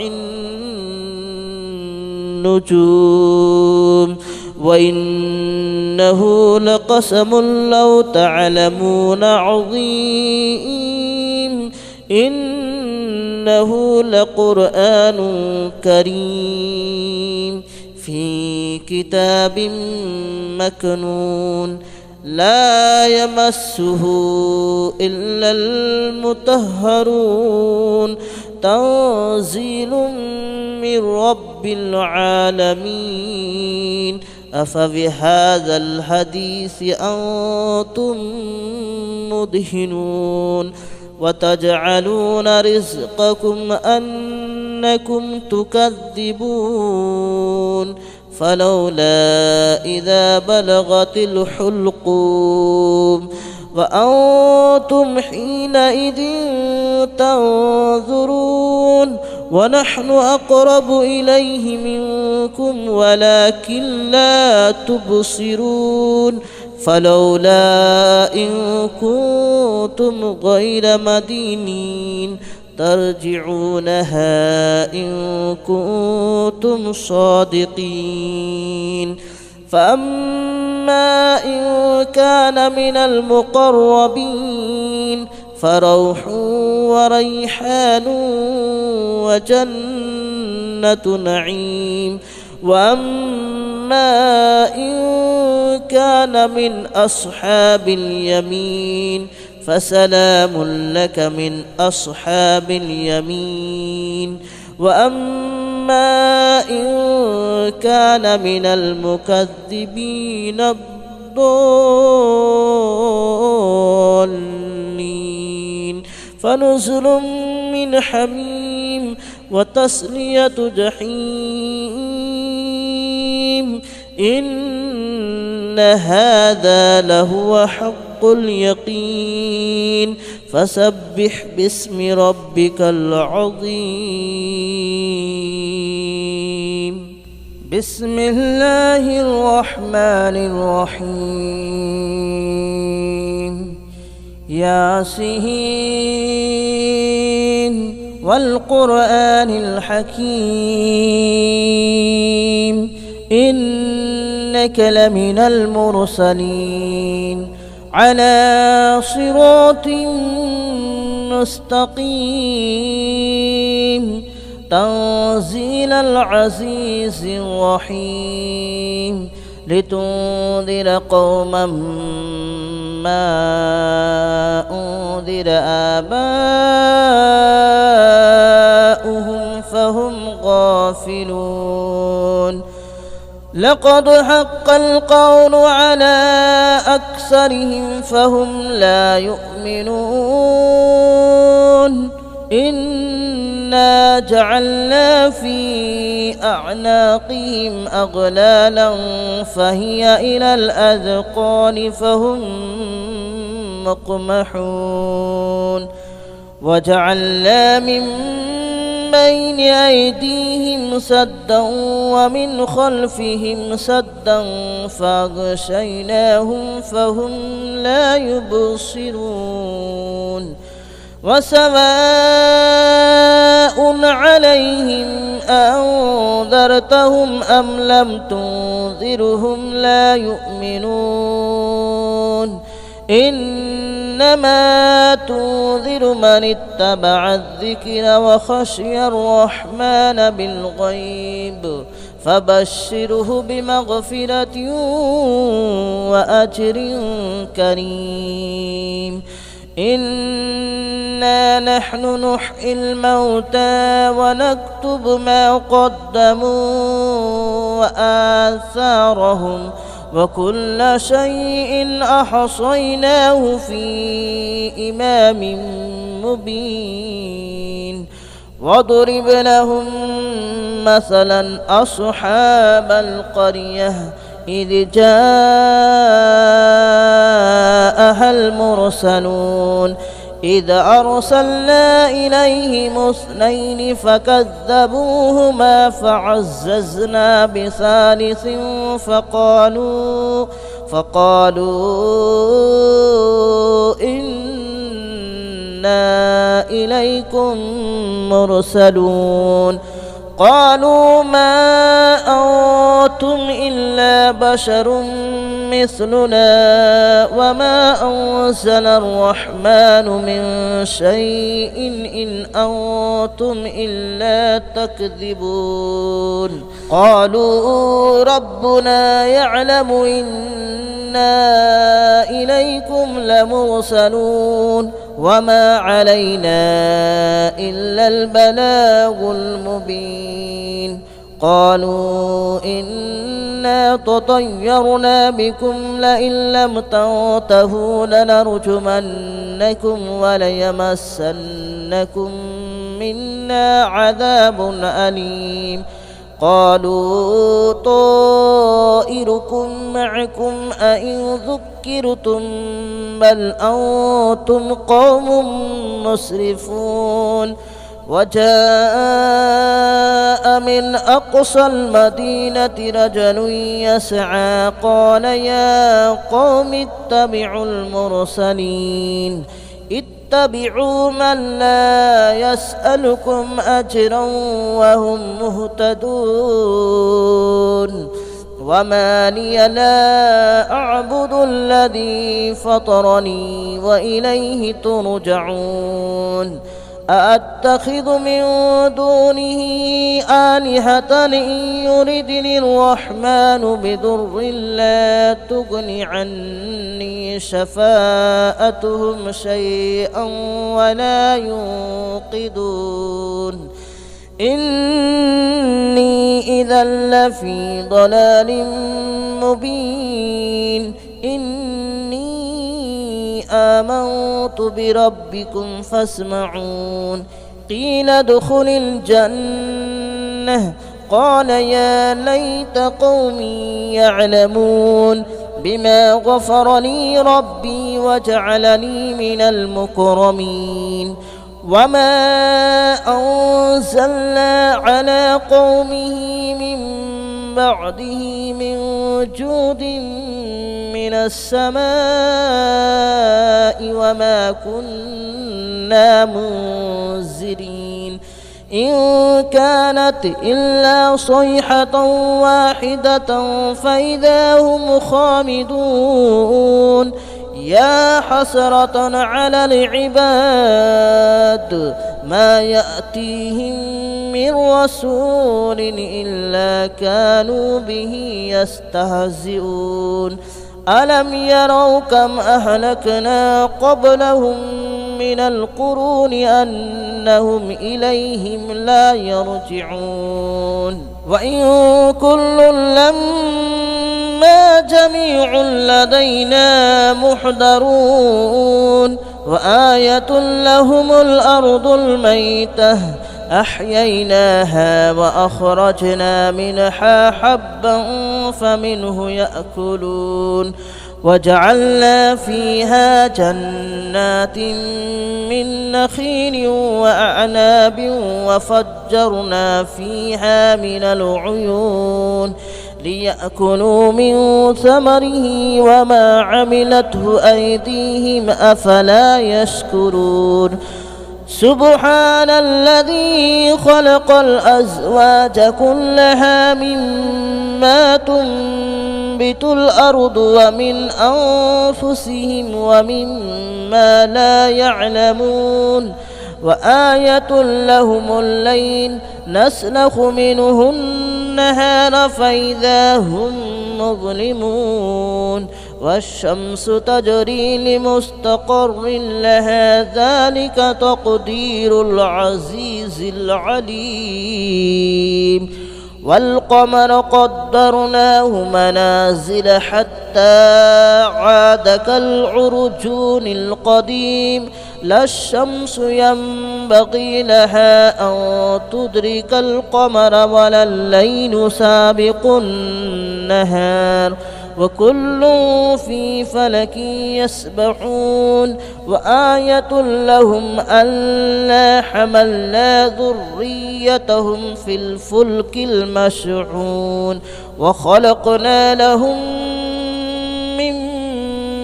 النجوم وإنه لقسم لو تعلمون عظيم إنه لقرآن كريم في كتاب مكنون لا يمسه إلا المطهرون تنزيل من رب العالمين أفبهذا الحديث أنتم مدهنون وتجعلون رزقكم أنكم تكذبون فلولا إذا بلغت الحلقوم وأنتم حينئذ تنظرون ونحن أقرب إليه منكم ولكن لا تبصرون فلولا إن كنتم غير مدينين ترجعونها إن كنتم صادقين فأما إن كان من المقربين فروح وريحان وجنة نعيم وأما إن كان من أصحاب اليمين فسلام لك من أصحاب اليمين وأما إن كان من المكذبين الضالين فنزل من حميم وتصلية جحيم إن هذا لهو حق اليقين فسبح باسم ربك العظيم بسم الله الرحمن الرحيم ياسين والقرآن الحكيم إنك لمن المرسلين على صراط مستقيم تنزيل العزيز الرحيم لتنذر قوما ما أنذر آباؤهم فهم غافلون لقد حق القول على أكثرهم فهم لا يؤمنون إنا جعلنا في أعناقهم أغلالا فهي إلى الأذقان فهم مقمحون وجعلنا من بين أيديهم سدا ومن خلفهم سدا فأغشيناهم فهم لا يبصرون وسواء عليهم أنذرتهم أم لم تنذرهم لا يؤمنون إنما تنذر من اتبع الذكر وخشي الرحمن بالغيب فبشره بمغفرة وأجر كريم إنا نحن نحيي الموتى ونكتب ما قدموا وآثارهم وكل شيء أحصيناه في إمام مبين واضرب لهم مثلا أصحاب القرية إذ جاءها المرسلون إذ أرسلنا إليهم 2 فكذبوهما فعززنا بثالث فقالوا إنا إليكم مرسلون قالوا ما أنتم إلا بشر مثلنا وما أنزل الرحمن من شيء إن أنتم إلا تكذبون قالوا ربنا يعلم إنا إليكم لمرسلون وما علينا إلا البلاغ المبين قالوا إنا تطيرنا بكم لئن لم تنتهوا لنرجمنكم وليمسنكم منا عذاب أليم قالوا طائركم معكم أئن ذكرتم بل أنتم قوم مسرفون وجاء من أقصى المدينة رجل يسعى قال يا قوم اتبعوا المرسلين اتبعوا من لا يسألكم أجرا وهم مهتدون وما لي لا أعبد الذي فطرني وإليه ترجعون أأتخذ من دونه آلهة إن يردني الرحمن بضر لا تغن عني شفاءتهم شيئا ولا ينقذون إني إذا لفي ضلال مبين إني آمنت بربكم فاسمعون قيل ادخل الجنة قال يا ليت قومي يعلمون بما غفر لي ربي وجعلني من المكرمين وما أنزلنا على قومه من بعده من جود من السماء وما كنا منزلين إن كانت إلا صيحة واحدة فإذا هم خامدون يا حسرة على العباد ما يأتيهم من رسول إلا كانوا به يستهزئون ألم يروا كم أهلكنا قبلهم من القرون أنهم إليهم لا يرجعون وإن كل لما جميع لدينا محضرون وآية لهم الأرض الميتة أحييناها وأخرجنا منها حبا فمنه يأكلون وجعلنا فيها جنات من نخيل وأعناب وفجرنا فيها من العيون ليأكلوا من ثمره وما عملته أيديهم أفلا يشكرون سبحان الذي خلق الأزواج كلها مما تنبت الأرض ومن أنفسهم ومما لا يعلمون وآية لهم الليل نسلخ منه النهار فإذا هم مظلمون والشمس تجري لمستقر لها ذلك تقدير العزيز العليم والقمر قدرناه منازل حتى عاد كالعرجون القديم لا الشمس ينبغي لها أن تدرك القمر ولا الليل سابق النهار وكل في فلك يسبحون وآية لهم ألا حملنا ذريتهم في الفلك المشحون وخلقنا لهم من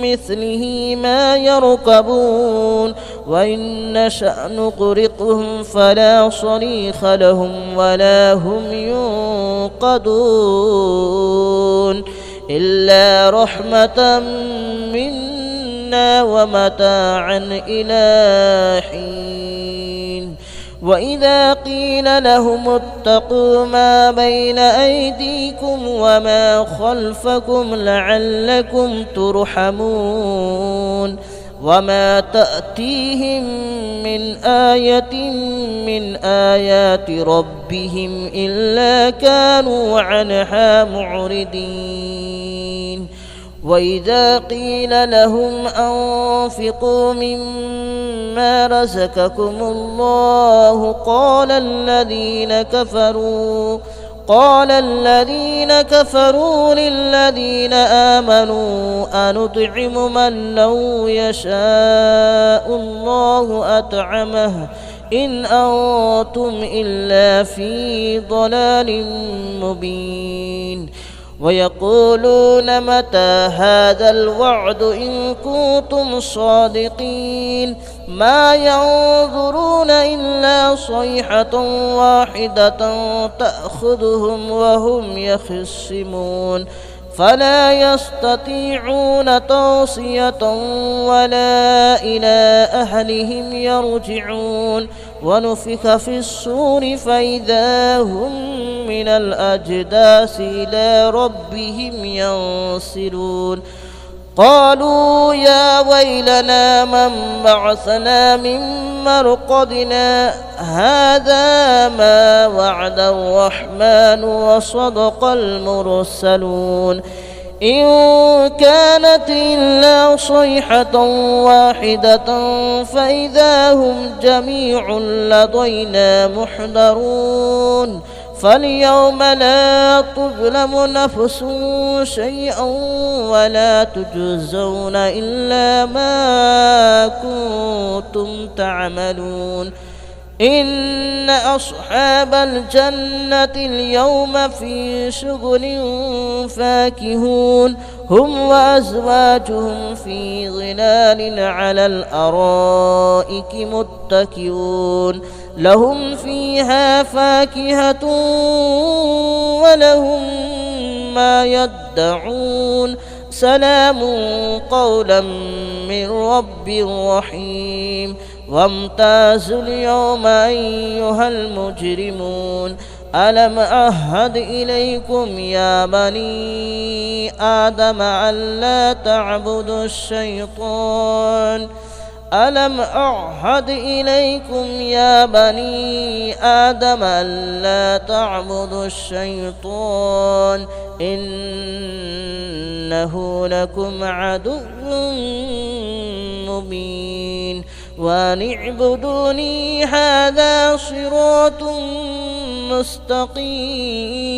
مثله ما يركبون وإن نشأ نغرقهم فلا صريخ لهم ولا هم ينقذون إلا رحمة منا ومتاعا إلى حين وإذا قيل لهم اتقوا ما بين أيديكم وما خلفكم لعلكم ترحمون وما تأتيهم من آية من آيات ربهم إلا كانوا عنها معرضين وإذا قيل لهم أنفقوا مما رزقكم الله قال الذين كفروا للذين آمنوا أنطعم من لو يشاء الله أطعمه إن أنتم إلا في ضلال مبين ويقولون متى هذا الوعد إن كنتم صادقين ما ينظرون إلا صيحة واحدة تأخذهم وهم يخصمون فلا يستطيعون توصية ولا إلى أهلهم يرجعون ونفخ في الصور فإذا هم من الأجداث إلى ربهم ينسلون قالوا يا ويلنا من بعثنا من مرقدنا هذا ما وعد الرحمن وصدق المرسلون إن كانت إلا صيحة واحدة فإذا هم جميع لدينا محضرون فاليوم لا تظلم نفس شيئا ولا تجزون إلا ما كنتم تعملون إن أصحاب الجنة اليوم في شغل فاكهون هم وأزواجهم في ظلال على الأرائك متكئون لهم فيها فاكهة ولهم ما يدعون سلام قولا من رب رحيم وامتازوا اليوم أيها المجرمون ألم أعهد إليكم يا بني آدم ألا تعبدوا الشيطان ألم أعهد إليكم يا بني آدم ألا تعبدوا الشيطان إنه لكم عدو مبين وأن اعبدوني هذا صراط مستقيم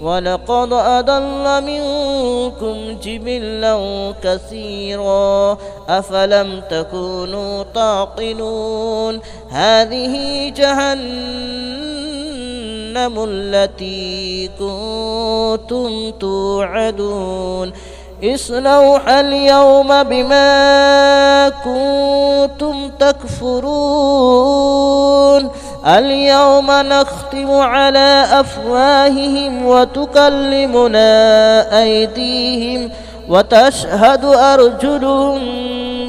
ولقد أضل منكم جبلا كثيرا أفلم تكونوا تعقلون هذه جهنم التي كنتم توعدون اصلوها اليوم بما كنتم تكفرون اليوم نختم على أفواههم وتكلمنا أيديهم وتشهد أرجلهم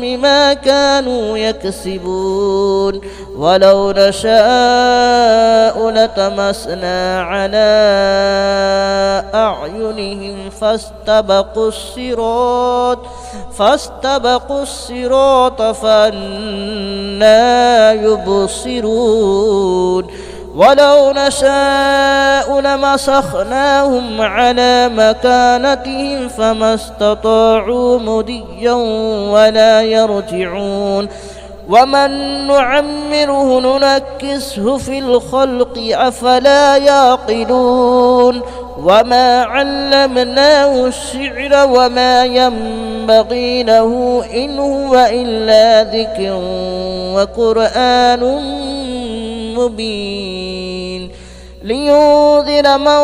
بما كانوا يكسبون ولو نشاء لطمسنا على أعينهم فاستبقوا الصراط فأنى يبصرون ولو نشاء لمسخناهم على مكانتهم فما استطاعوا مضيا ولا يرجعون ومن نعمره ننكسه في الخلق أفلا يعقلون وما علمناه الشعر وما ينبغي له إن هو إلا ذكر وقرآن مبين لينذر من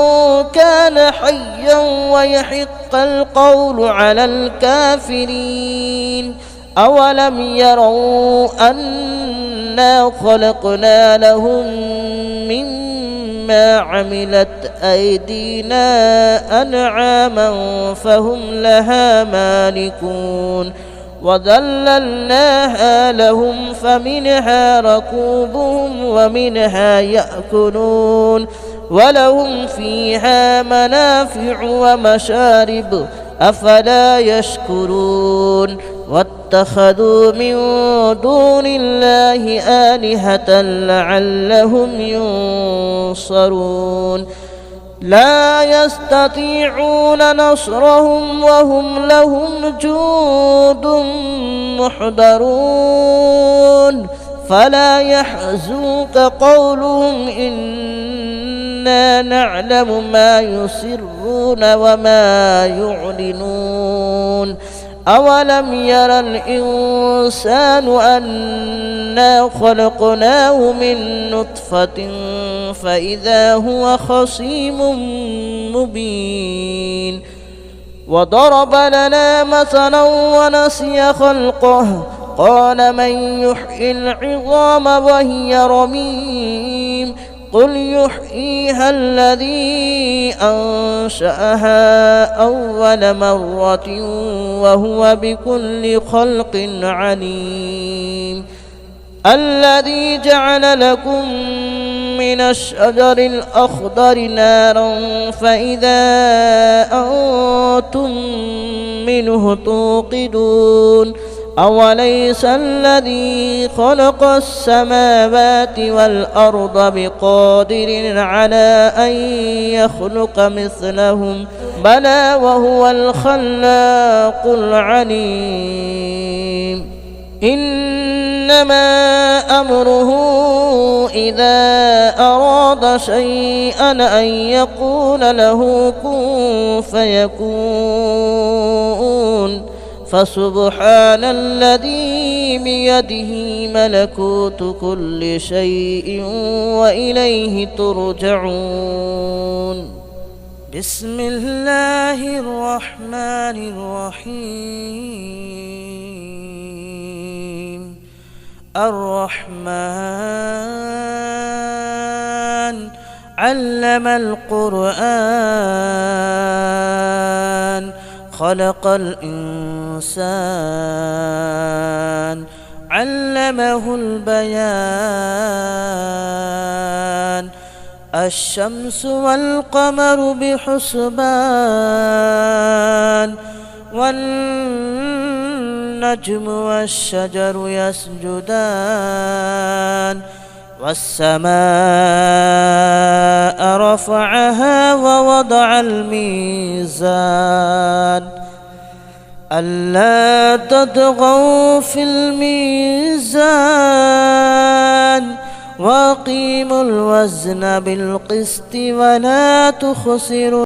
كان حيا ويحق القول على الكافرين أولم يروا أنا خلقنا لهم مما عملت أيدينا أنعاما فهم لها مالكون وذللناها لهم فمنها ركوبهم ومنها يأكلون ولهم فيها منافع ومشارب أفلا يشكرون واتخذوا من دون الله آلهة لعلهم ينصرون لا يستطيعون نصرهم وهم لهم جند محضرون فلا يحزنك قولهم إنا نعلم ما يسرون وما يعلنون أولم ير الإنسان أنا خلقناه من نطفة فإذا هو خصيم مبين وضرب لنا مثلا ونسي خلقه قال من يحيي العظام وهي رميم قل يحييها الذي أنشأها أول مرة وهو بكل خلق عليم الذي جعل لكم من الشجر الأخضر نارا فإذا أنتم منه توقدون أوليس الذي خلق السماوات والأرض بقادر على أن يخلق مثلهم بلى وهو الخلاق العليم إنما أمره إذا أراد شيئا أن يقول له كن فيكون فسبحان الذي بيده ملكوت كل شيء وإليه ترجعون بسم الله الرحمن الرحيم الرحمن علم القرآن خلق الإنسان علمه البيان الشمس والقمر بحسبان والنجم والشجر يسجدان والسماء رفعها ووضع الميزان ألا تطغوا في الميزان وأقيموا الوزن بالقسط ولا تخسروا